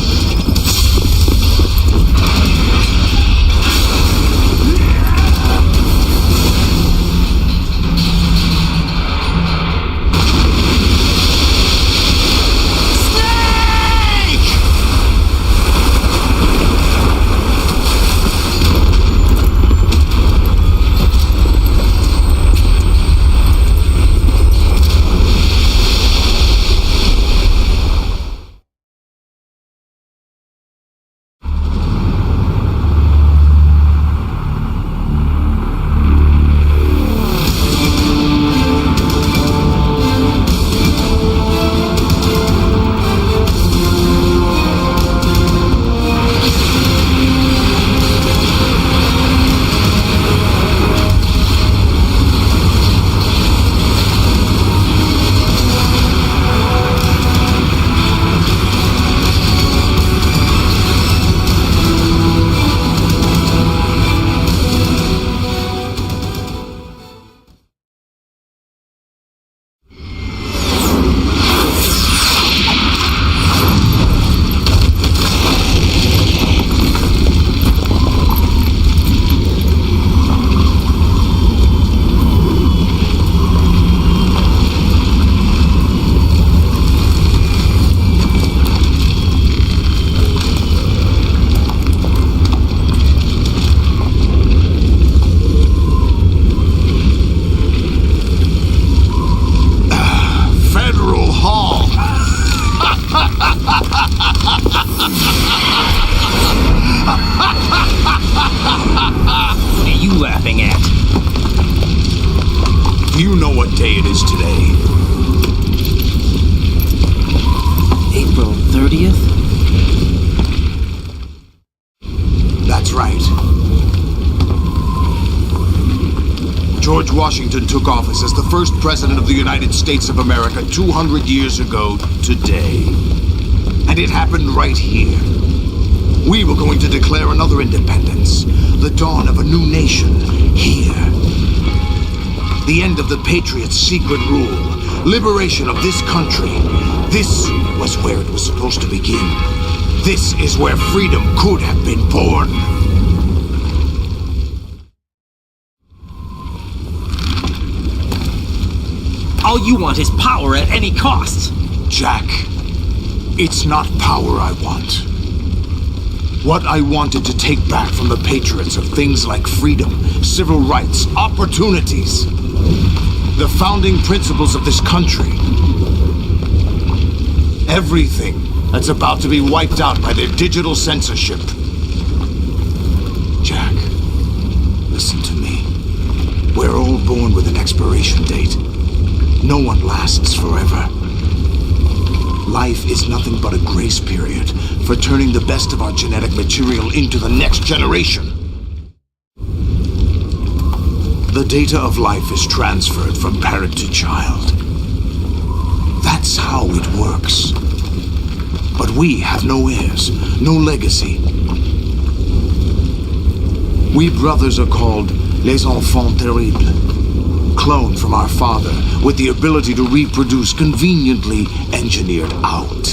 What are you laughing at? You know what day it is today. April 30th? That's right. George Washington took office as the first president of the United States of America 200 years ago today. And it happened right here. We were going to declare another independence, the dawn of a new nation here. The end of the Patriots' secret rule, liberation of this country. This was where it was supposed to begin. This is where freedom could have been born. All you want is power at any cost. Jack, it's not power I want. What I wanted to take back from the Patriots are things like freedom, civil rights, opportunities. The founding principles of this country. Everything that's about to be wiped out by their digital censorship. Jack, listen to me. We're all born with an expiration date. No one lasts forever. Life is nothing but a grace period for turning the best of our genetic material into the next generation. The data of life is transferred from parent to child. That's how it works. But we have no heirs, no legacy. We brothers are called Les Enfants Terribles, cloned from our father with the ability to reproduce conveniently engineered out.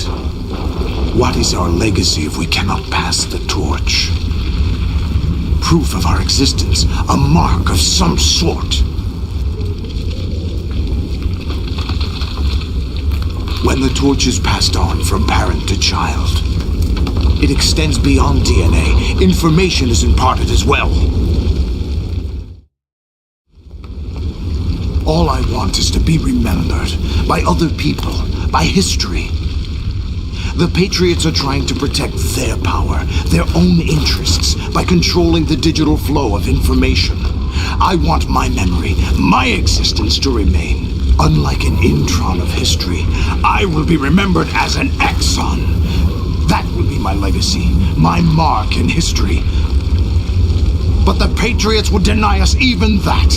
What is our legacy if we cannot pass the torch? Proof of our existence, a mark of some sort. When the torch is passed on from parent to child, it extends beyond DNA. Information is imparted as well. All I want is to be remembered by other people, by history. The Patriots are trying to protect their power, their own interests, by controlling the digital flow of information. I want my memory, my existence to remain. Unlike an intron of history, I will be remembered as an axon. That will be my legacy, my mark in history. But the Patriots would deny us even that.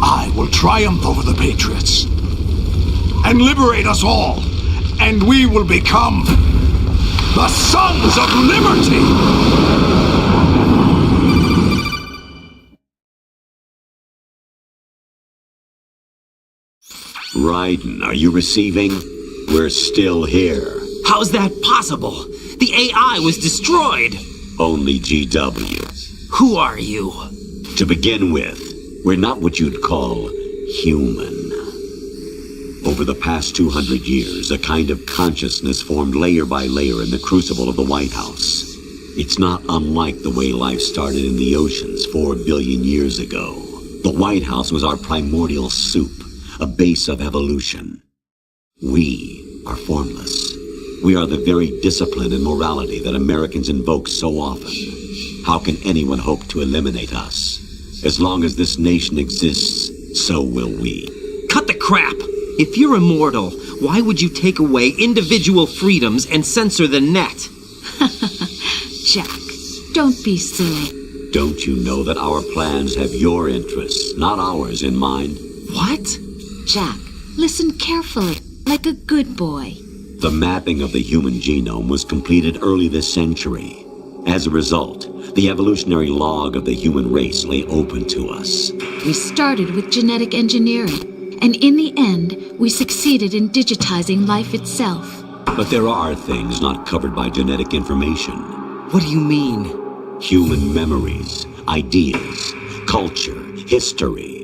I will triumph over the Patriots and liberate us all, and we will become the Sons of Liberty! Raiden, are you receiving? We're still here. How's that possible? The AI was destroyed! Only GW. Who are you? To begin with, we're not what you'd call human. Over the past 200 years, a kind of consciousness formed layer by layer in the crucible of the White House. It's not unlike the way life started in the oceans 4 billion years ago. The White House was our primordial soup, a base of evolution. We are formless. We are the very discipline and morality that Americans invoke so often. How can anyone hope to eliminate us? As long as this nation exists, so will we. Cut the crap! If you're immortal, why would you take away individual freedoms and censor the net? Jack, don't be silly. Don't you know that our plans have your interests, not ours, in mind? What? Jack, listen carefully, like a good boy. The mapping of the human genome was completed early this century. As a result, the evolutionary log of the human race lay open to us. We started with genetic engineering, and in the end, we succeeded in digitizing life itself. But there are things not covered by genetic information. What do you mean? Human memories, ideas, culture, history.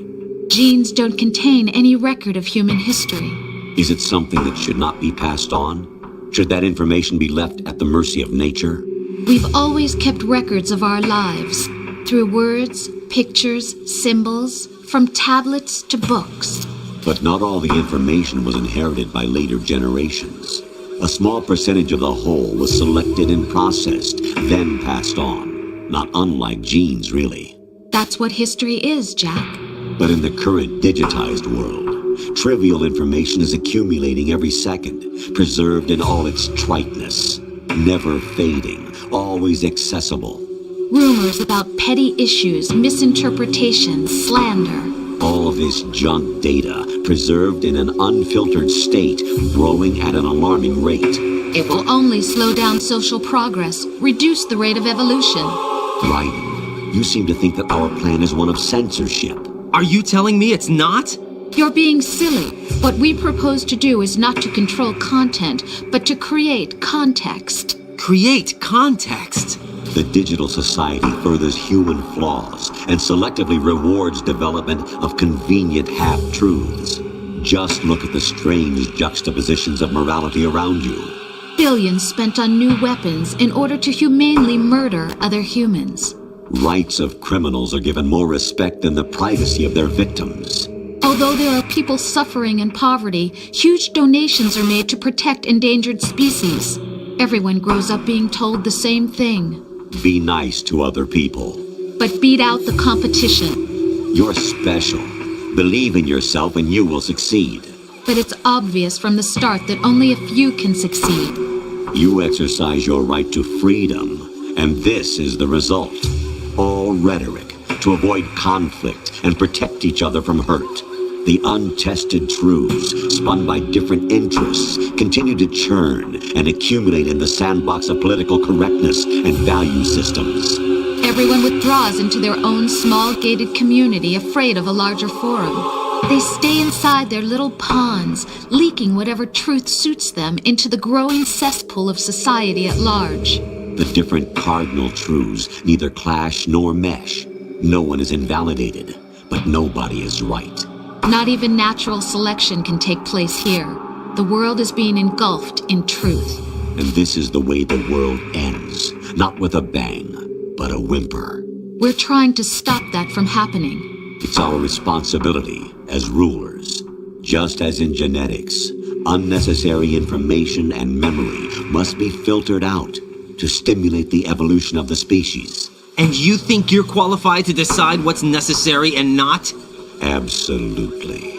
Genes don't contain any record of human history. Is it something that should not be passed on? Should that information be left at the mercy of nature? We've always kept records of our lives, through words, pictures, symbols, from tablets to books. But not all the information was inherited by later generations. A small percentage of the whole was selected and processed, then passed on. Not unlike genes, really. That's what history is, Jack. But in the current digitized world, trivial information is accumulating every second, preserved in all its triteness, never fading, always accessible. Rumors about petty issues, misinterpretations, slander. All of this junk data, preserved in an unfiltered state, growing at an alarming rate. It will only slow down social progress, reduce the rate of evolution. Raiden, you seem to think that our plan is one of censorship. Are you telling me it's not? You're being silly. What we propose to do is not to control content, but to create context. Create context? The digital society furthers human flaws and selectively rewards development of convenient half-truths. Just look at the strange juxtapositions of morality around you. Billions spent on new weapons in order to humanely murder other humans. Rights of criminals are given more respect than the privacy of their victims. Although there are people suffering in poverty, huge donations are made to protect endangered species. Everyone grows up being told the same thing. Be nice to other people. But beat out the competition. You're special. Believe in yourself and you will succeed. But it's obvious from the start that only a few can succeed. You exercise your right to freedom, and this is the result. All rhetoric to avoid conflict and protect each other from hurt. The untested truths, spun by different interests, continue to churn and accumulate in the sandbox of political correctness and value systems. Everyone withdraws into their own small gated community, afraid of a larger forum. They stay inside their little ponds, leaking whatever truth suits them into the growing cesspool of society at large. The different cardinal truths neither clash nor mesh. No one is invalidated, but nobody is right. Not even natural selection can take place here. The world is being engulfed in truth. And this is the way the world ends, not with a bang, but a whimper. We're trying to stop that from happening. It's our responsibility as rulers. Just as in genetics, unnecessary information and memory must be filtered out to stimulate the evolution of the species. And you think you're qualified to decide what's necessary and not? Absolutely.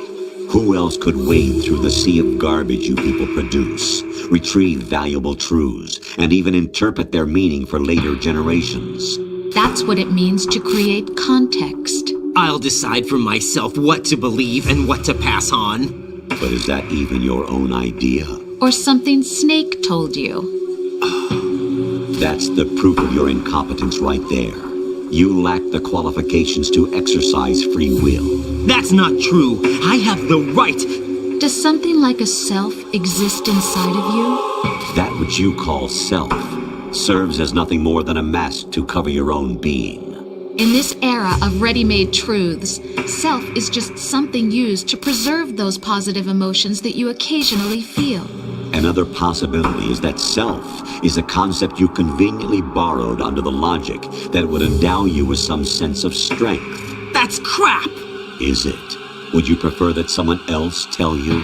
Who else could wade through the sea of garbage you people produce, retrieve valuable truths, and even interpret their meaning for later generations? That's what it means to create context. I'll decide for myself what to believe and what to pass on. But is that even your own idea? Or something Snake told you? That's the proof of your incompetence right there. You lack the qualifications to exercise free will. That's not true. I have the right. Does something like a self exist inside of you? That which you call self serves as nothing more than a mask to cover your own being. In this era of ready-made truths, self is just something used to preserve those positive emotions that you occasionally feel. Another possibility is that self is a concept you conveniently borrowed under the logic that would endow you with some sense of strength. That's crap! Is it? Would you prefer that someone else tell you?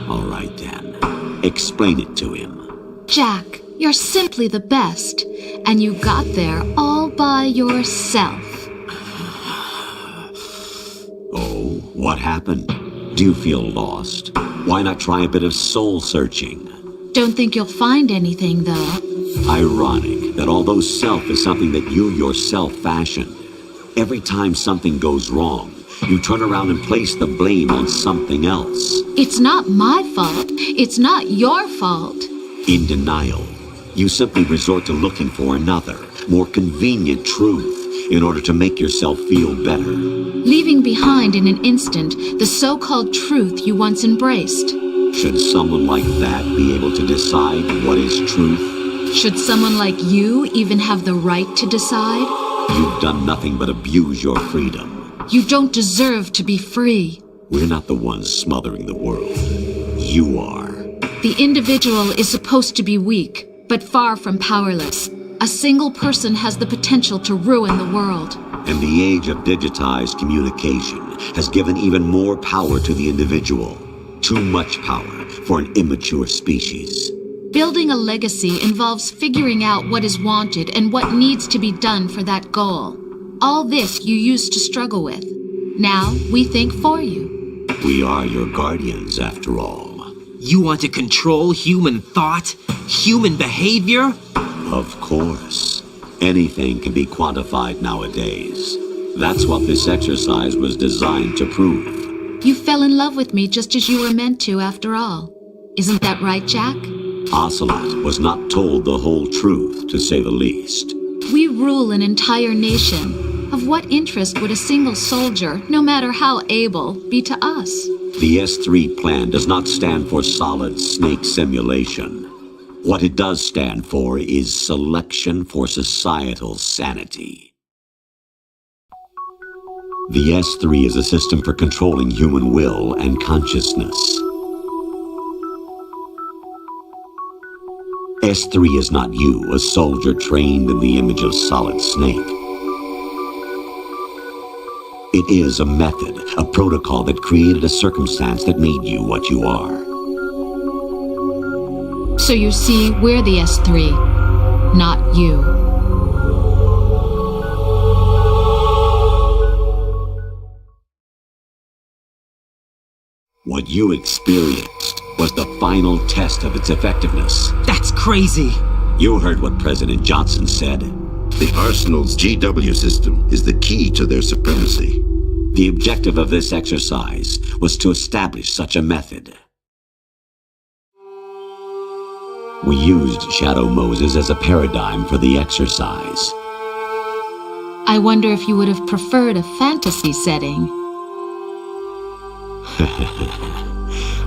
All right then. Explain it to him. Jack, you're simply the best, and you got there all by yourself. Oh, what happened? Do you feel lost? Why not try a bit of soul searching? Don't think you'll find anything, though. Ironic that although self is something that you yourself fashioned, every time something goes wrong, you turn around and place the blame on something else. It's not my fault. It's not your fault. In denial, you simply resort to looking for another, more convenient truth in order to make yourself feel better. Leaving behind in an instant the so-called truth you once embraced. Should someone like that be able to decide what is truth? Should someone like you even have the right to decide? You've done nothing but abuse your freedom. You don't deserve to be free. We're not the ones smothering the world. You are. The individual is supposed to be weak, but far from powerless. A single person has the potential to ruin the world. And the age of digitized communication has given even more power to the individual. Too much power for an immature species. Building a legacy involves figuring out what is wanted and what needs to be done for that goal. All this you used to struggle with. Now we think for you. We are your guardians, after all. You want to control human thought? Human behavior? Of course. Anything can be quantified nowadays. That's what this exercise was designed to prove. You fell in love with me just as you were meant to, after all. Isn't that right, Jack? Ocelot was not told the whole truth, to say the least. We rule an entire nation. Of what interest would a single soldier, no matter how able, be to us? The S3 plan does not stand for Solid Snake Simulation. What it does stand for is Selection for Societal Sanity. The S3 is a system for controlling human will and consciousness. S3 is not you, a soldier trained in the image of Solid Snake. It is a method, a protocol that created a circumstance that made you what you are. So you see, we're the S3, not you. What you experienced was the final test of its effectiveness. That's crazy. You heard what President Johnson said. The Arsenal's GW system is the key to their supremacy. The objective of this exercise was to establish such a method. We used Shadow Moses as a paradigm for the exercise. I wonder if you would have preferred a fantasy setting.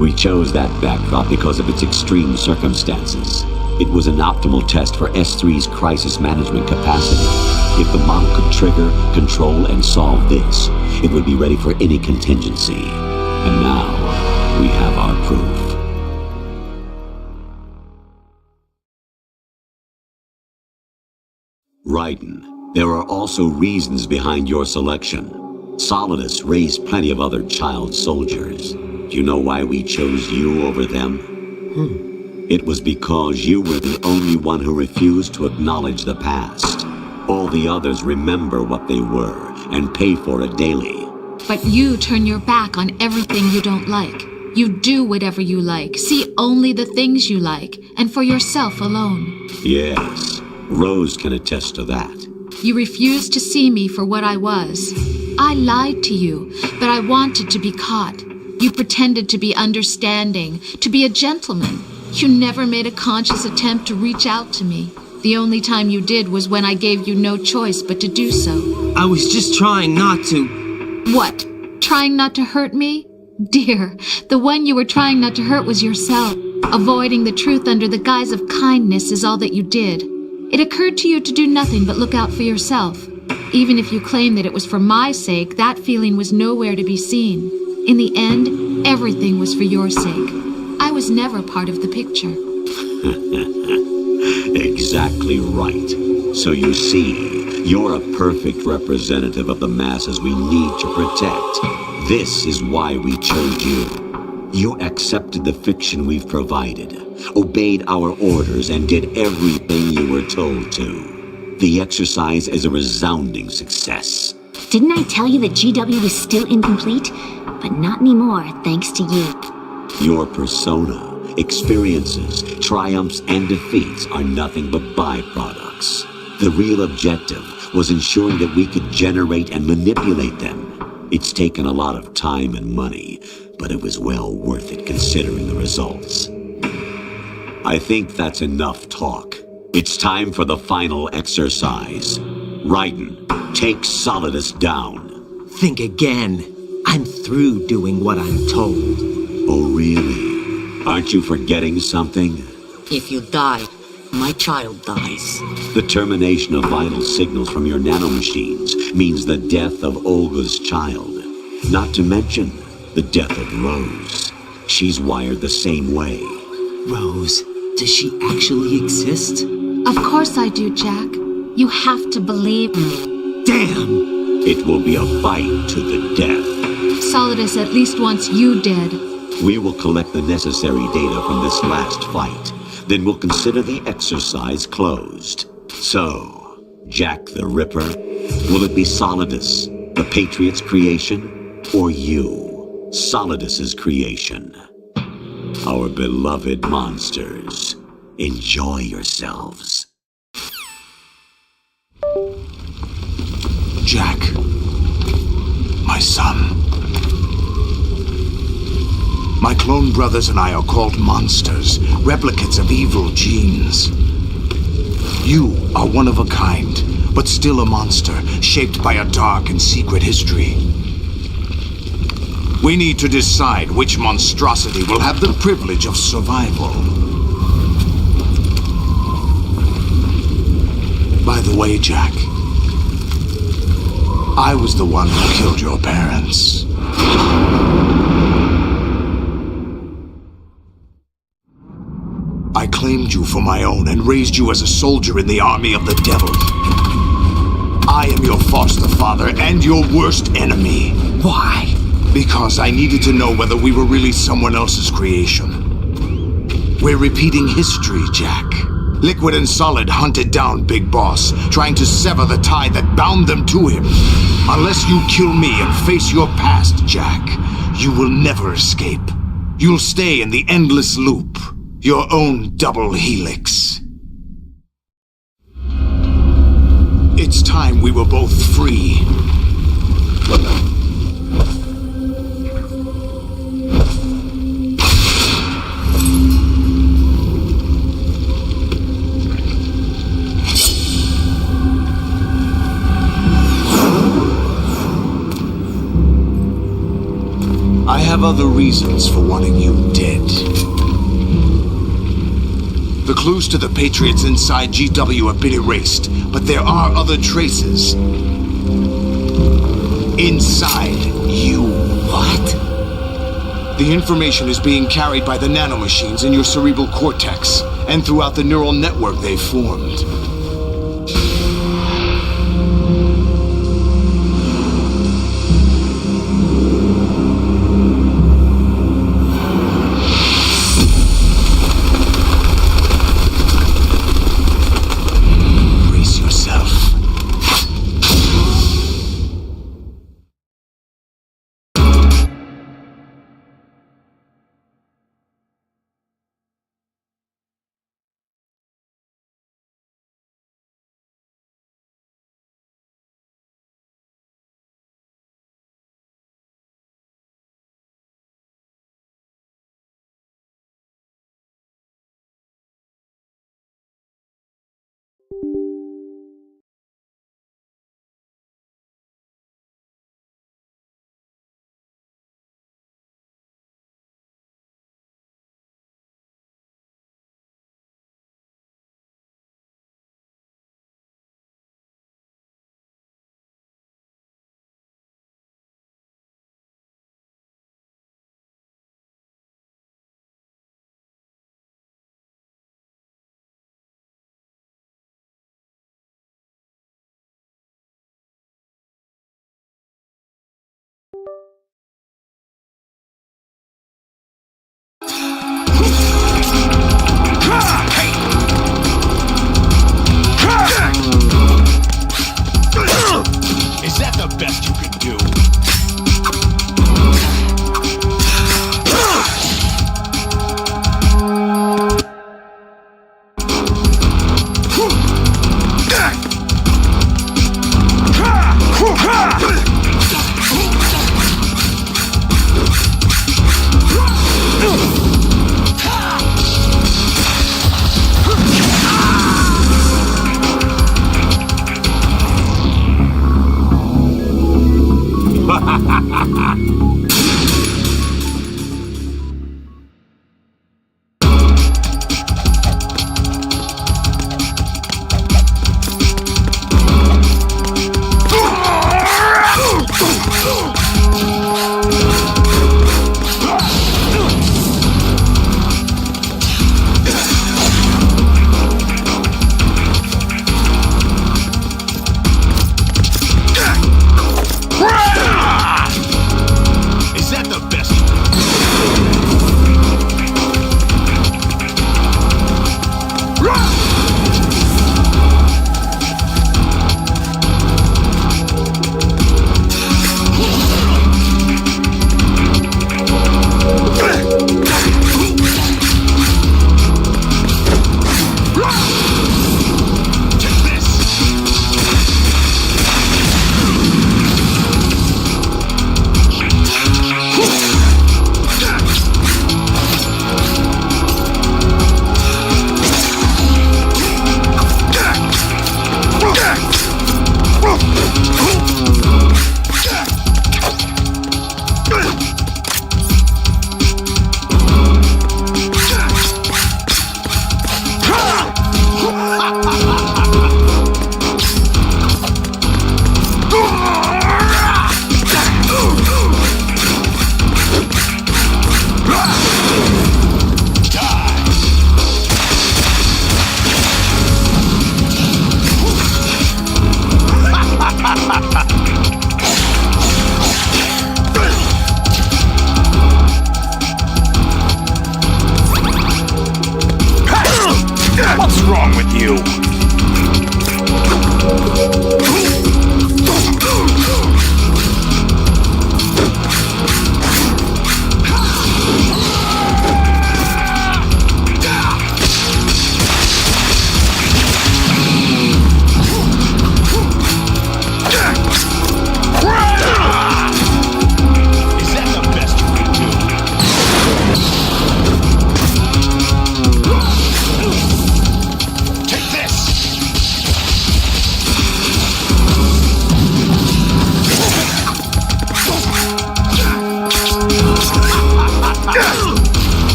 We chose that backdrop because of its extreme circumstances. It was an optimal test for S3's crisis management capacity. If the model could trigger, control, and solve this, it would be ready for any contingency. And now, we have our proof. Raiden, there are also reasons behind your selection. Solidus raised plenty of other child soldiers. Do you know why we chose you over them? It was because you were the only one who refused to acknowledge the past. All the others remember what they were and pay for it daily. But you turn your back on everything you don't like. You do whatever you like, see only the things you like, and for yourself alone. Yes, Rose can attest to that. You refused to see me for what I was. I lied to you, but I wanted to be caught. You pretended to be understanding, to be a gentleman. You never made a conscious attempt to reach out to me. The only time you did was when I gave you no choice but to do so. I was just trying not to... What? Trying not to hurt me? Dear, the one you were trying not to hurt was yourself. Avoiding the truth under the guise of kindness is all that you did. It occurred to you to do nothing but look out for yourself. Even if you claim that it was for my sake, that feeling was nowhere to be seen. In the end, everything was for your sake. I was never part of the picture. Exactly right. So you see, you're a perfect representative of the masses we need to protect. This is why we chose you. You accepted the fiction we've provided, obeyed our orders, and did everything you were told to. The exercise is a resounding success. Didn't I tell you that GW was still incomplete? But not anymore, thanks to you. Your persona, experiences, triumphs, and defeats are nothing but byproducts. The real objective was ensuring that we could generate and manipulate them. It's taken a lot of time and money, but it was well worth it considering the results. I think that's enough talk. It's time for the final exercise. Raiden, take Solidus down. Think again. I'm through doing what I'm told. Oh, really? Aren't you forgetting something? If you die, my child dies. The termination of vital signals from your nanomachines means the death of Olga's child. Not to mention the death of Rose. She's wired the same way. Rose, does she actually exist? Of course I do, Jack. You have to believe me. Damn! It will be a fight to the death. Solidus at least wants you dead. We will collect the necessary data from this last fight. Then we'll consider the exercise closed. So, Jack the Ripper, will it be Solidus, the Patriot's creation, or you, Solidus's creation? Our beloved monsters, enjoy yourselves. Jack, my son. My clone brothers and I are called monsters, replicates of evil genes. You are one of a kind, but still a monster, shaped by a dark and secret history. We need to decide which monstrosity will have the privilege of survival. By the way, Jack, I was the one who killed your parents. I claimed you for my own and raised you as a soldier in the army of the devil. I am your foster father and your worst enemy. Why? Because I needed to know whether we were really someone else's creation. We're repeating history, Jack. Liquid and Solid hunted down Big Boss, trying to sever the tie that bound them to him. Unless you kill me and face your past, Jack, you will never escape. You'll stay in the endless loop. Your own double helix. It's time we were both free. I have other reasons for wanting you dead. The clues to the Patriots inside GW have been erased, but there are other traces. Inside you. What? The information is being carried by the nanomachines in your cerebral cortex, and throughout the neural network they've formed. Is that the best you can do?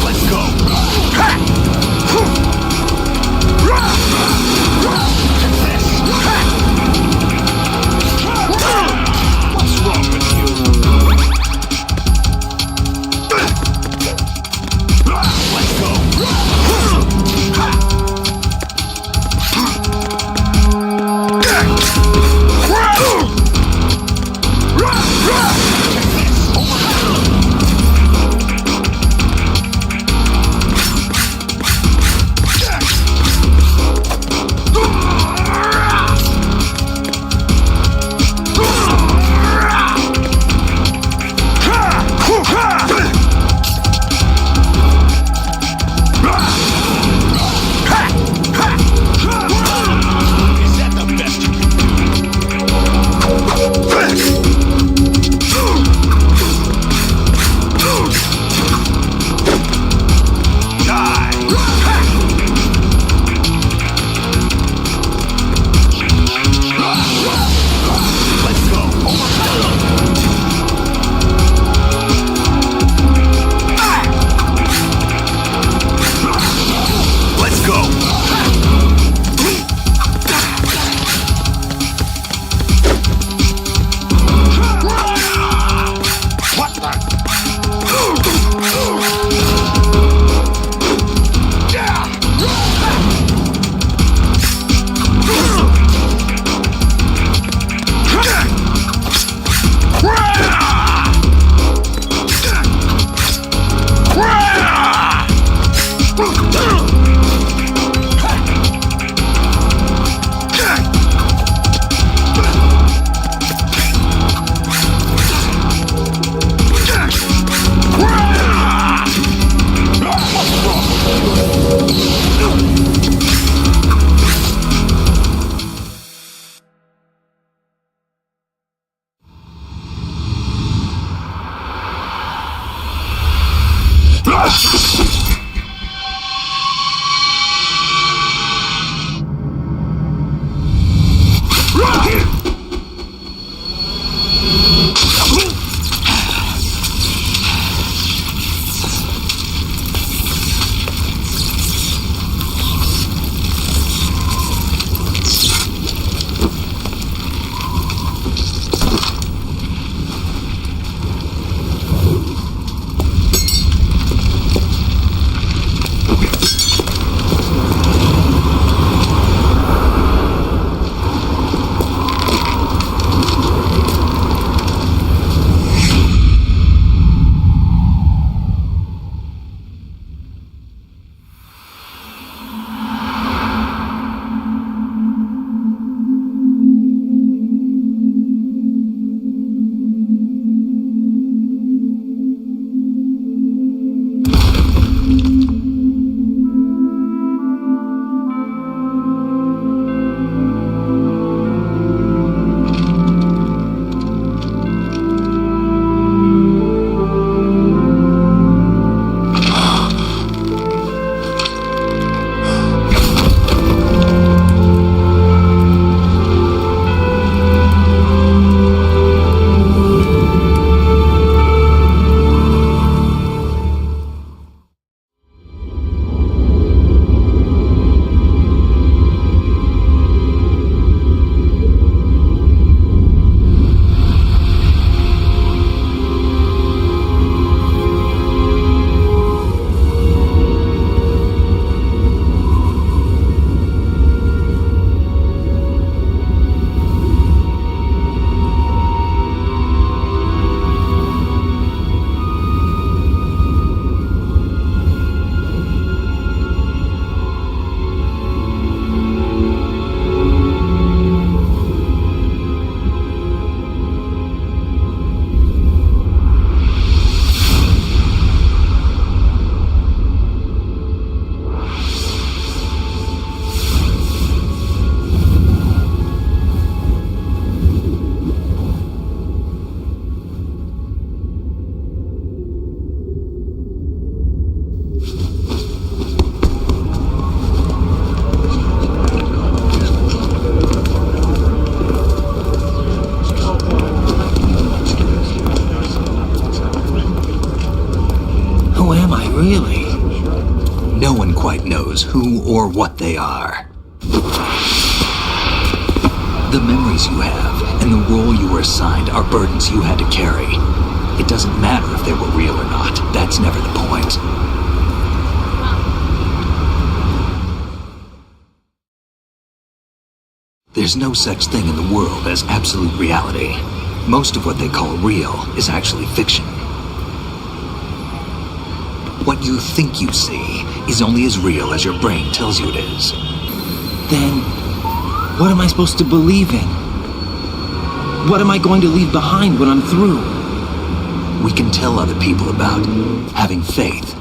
Let's go. What's wrong with you? Let's go. Really? No one quite knows who or what they are. The memories you have and the role you were assigned are burdens you had to carry. It doesn't matter if they were real or not. That's never the point. There's no such thing in the world as absolute reality. Most of what they call real is actually fiction. What you think you see is only as real as your brain tells you it is. Then, what am I supposed to believe in? What am I going to leave behind when I'm through? We can tell other people about having faith.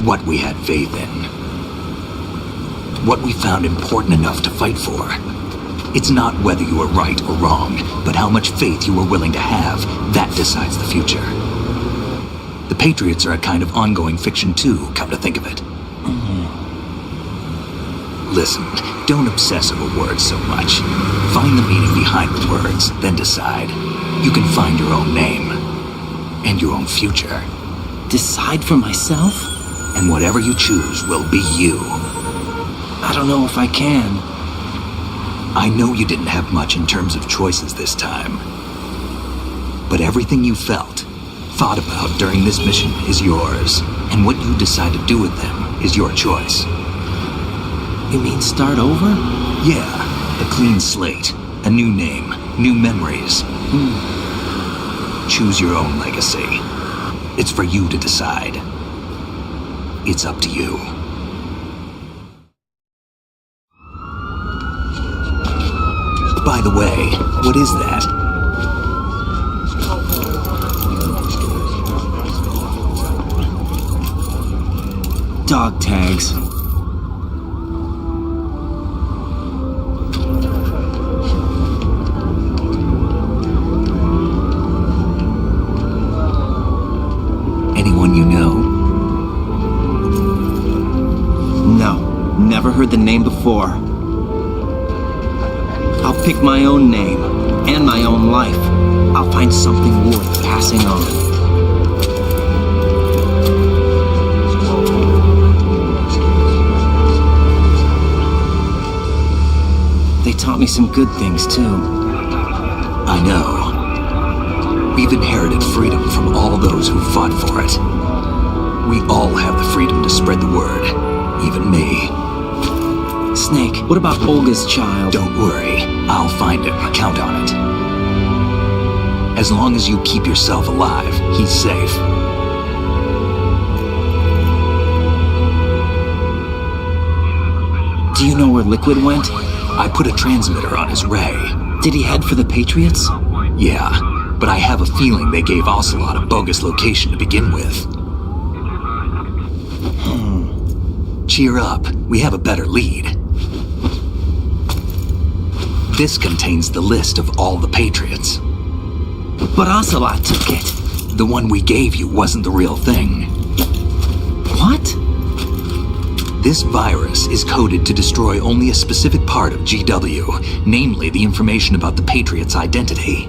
What we had faith in. What we found important enough to fight for. It's not whether you are right or wrong, but how much faith you are willing to have. That decides the future. The Patriots are a kind of ongoing fiction too, come to think of it. Listen, don't obsess over words so much. Find the meaning behind the words, then decide. You can find your own name. And your own future. Decide for myself? And whatever you choose will be you. I don't know if I can. I know you didn't have much in terms of choices this time. But everything you felt, thought about during this mission is yours. And what you decide to do with them is your choice. You mean start over? Yeah, a clean slate, a new name, new memories. Choose your own legacy. It's for you to decide. It's up to you. By the way, what is that? Dog tags. Anyone you know? No, never heard the name before. I'll pick my own name and my own life. I'll find something worth passing on. They taught me some good things, too. I know. We've inherited freedom from all those who fought for it. We all have the freedom to spread the word, even me. Snake, what about Olga's child? Don't worry, I'll find him. Count on it. As long as you keep yourself alive, he's safe. Do you know where Liquid went? I put a transmitter on his ray. Did he head for the Patriots? Yeah, but I have a feeling they gave Ocelot a bogus location to begin with. Cheer up, we have a better lead. This contains the list of all the Patriots. But Ocelot took it. The one we gave you wasn't the real thing. What? This virus is coded to destroy only a specific part of GW, namely the information about the Patriots' identity.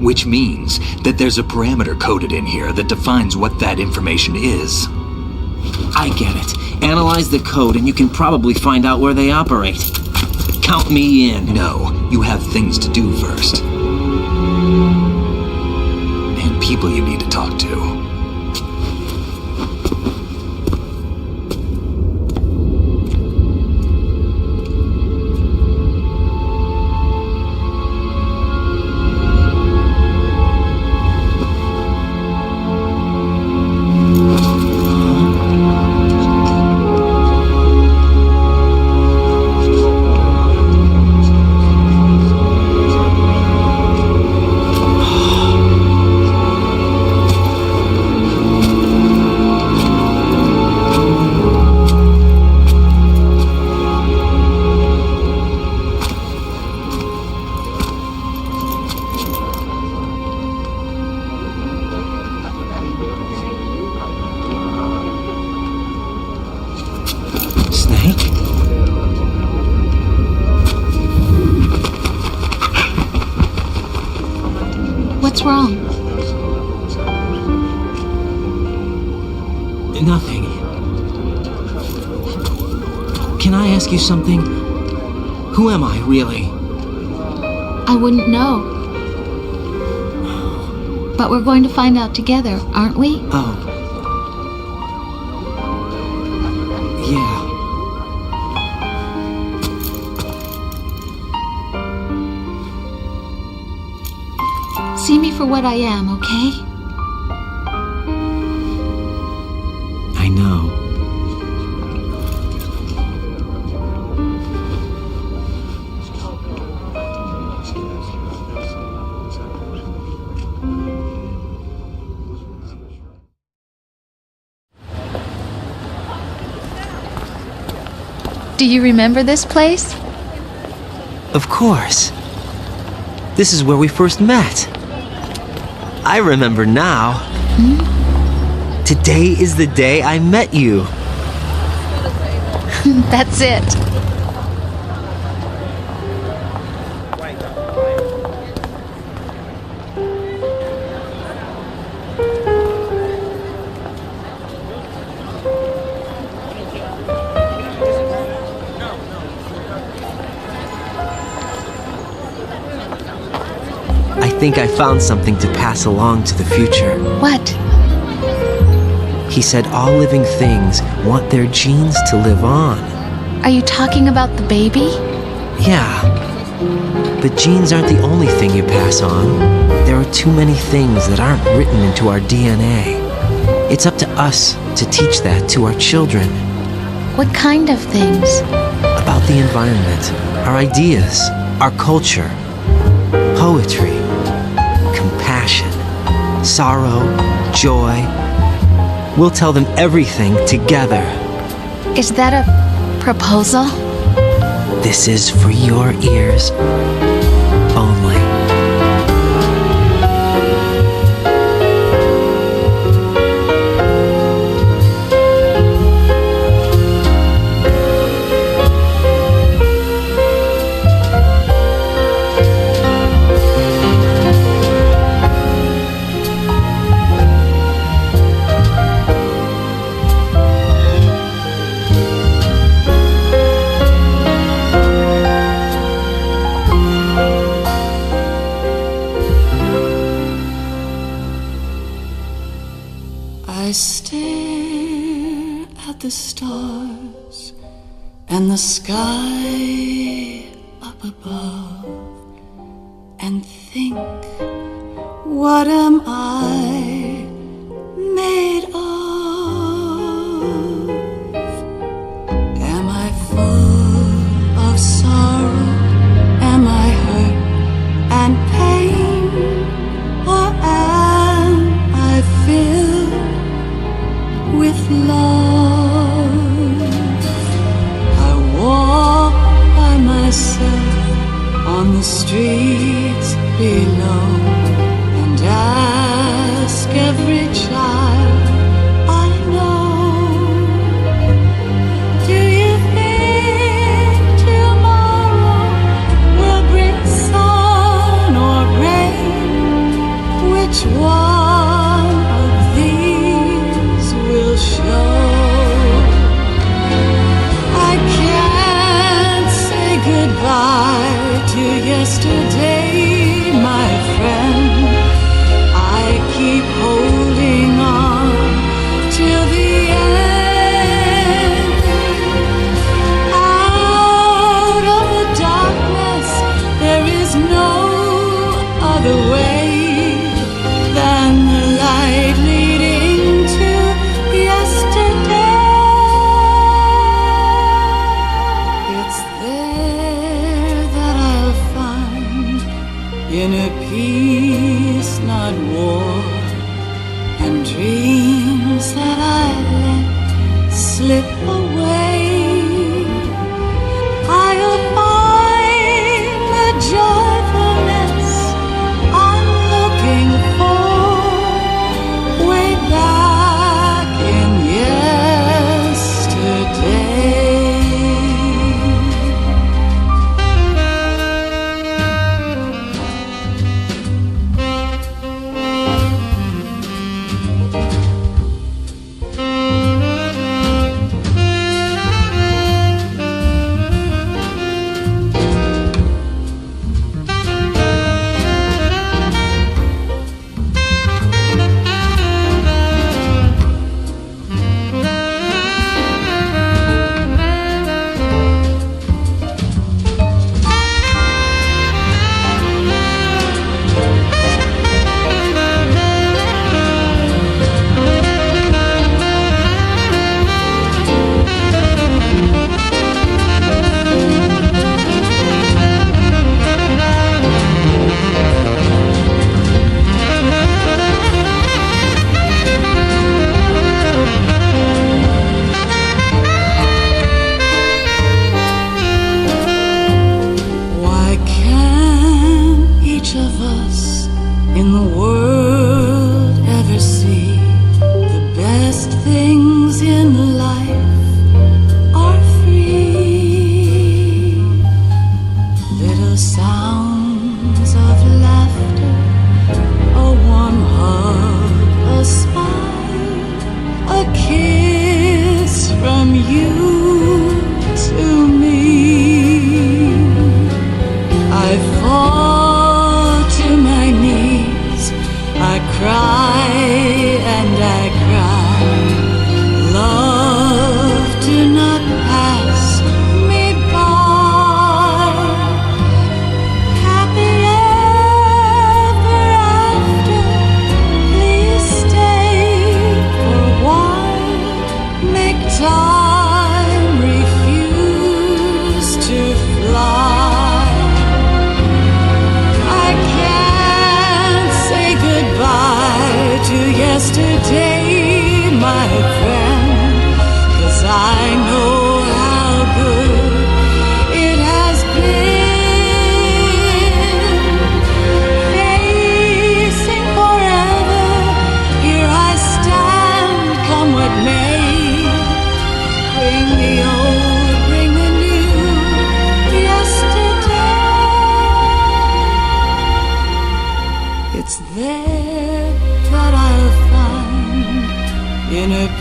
Which means that there's a parameter coded in here that defines what that information is. I get it. Analyze the code and you can probably find out where they operate. Count me in. No, you have things to do first. And people you need to talk to. Nothing. Can I ask you something? Who am I, really? I wouldn't know. But we're going to find out together, aren't we? Oh. Yeah. See me for what I am, okay? I know. Do you remember this place? Of course. This is where we first met. I remember now. Today is the day I met you. That's it. I think I found something to pass along to the future. What? He said all living things want their genes to live on. Are you talking about the baby? Yeah. But genes aren't the only thing you pass on. There are too many things that aren't written into our DNA. It's up to us to teach that to our children. What kind of things? About the environment, our ideas, our culture, poetry, compassion, sorrow, joy. We'll tell them everything together. Is that a proposal? This is for your ears only. I stare at the stars and the sky up above and think, what am I made of? Am I full of sorrow? Am I hurt and pain? Or am I filled with love? I walk by myself on the streets below and ask every child I know, do you think tomorrow will bring sun or rain? Which one of these will show? I can't say goodbye to yesterday, my friend. I keep holding on till the end. Out of the darkness, there is no other way than the light leading to yesterday. It's there that I'll find inner peace, not war, and dreams that I let slip away. I'll find the joyfulness I'm looking for way back in yesterday.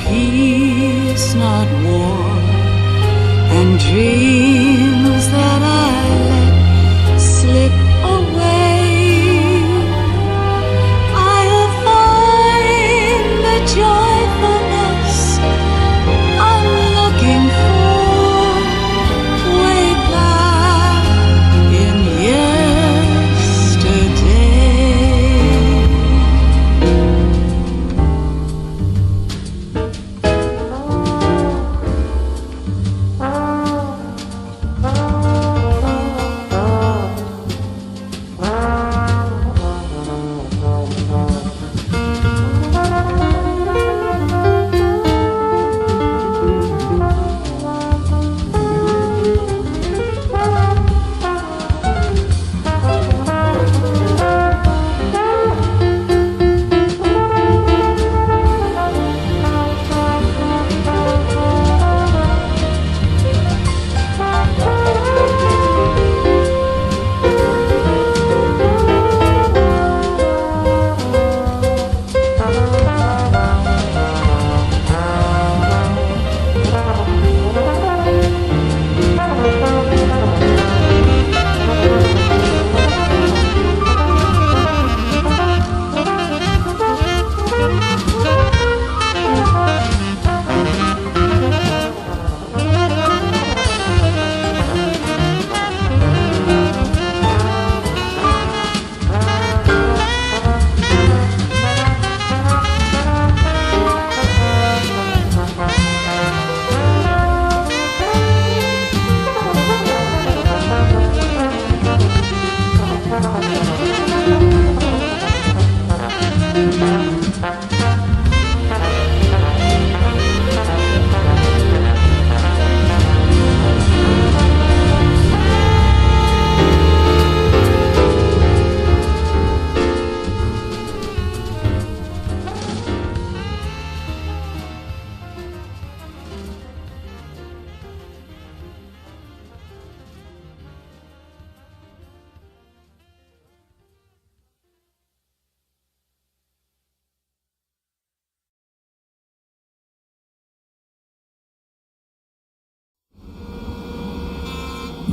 peace, not war, and dreams that I let slip away. I'll find the joyfulness I'm looking for way back in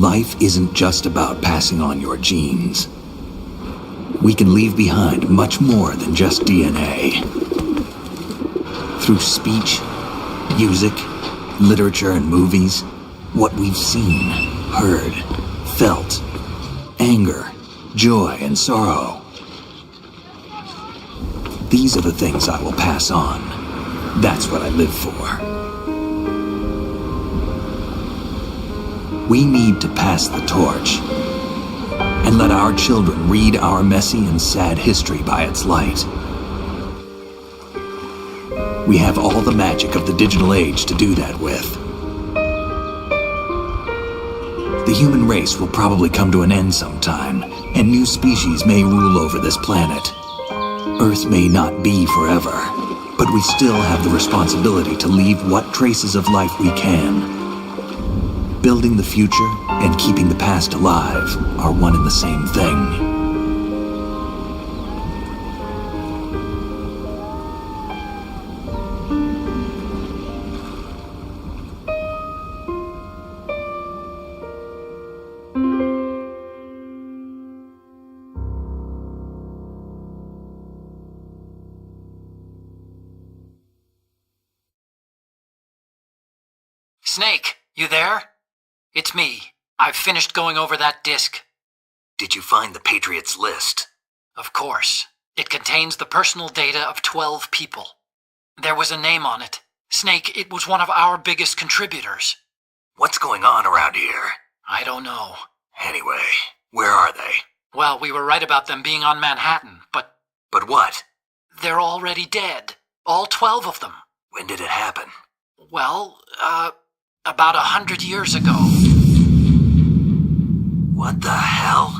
Life isn't just about passing on your genes. We can leave behind much more than just DNA. Through speech, music, literature, and movies, what we've seen, heard, felt, anger, joy, and sorrow. These are the things I will pass on. That's what I live for. We need to pass the torch and let our children read our messy and sad history by its light. We have all the magic of the digital age to do that with. The human race will probably come to an end sometime, and new species may rule over this planet. Earth may not be forever, but we still have the responsibility to leave what traces of life we can. Building the future and keeping the past alive are one and the same thing. Snake, you there? It's me. I've finished going over that disk. Did you find the Patriots list? Of course. It contains the personal data of 12 people. There was a name on it. Snake, it was one of our biggest contributors. What's going on around here? I don't know. Anyway, where are they? Well, we were right about them being on Manhattan, but... But what? They're already dead. All 12 of them. When did it happen? Well, about 100 years ago. What the hell?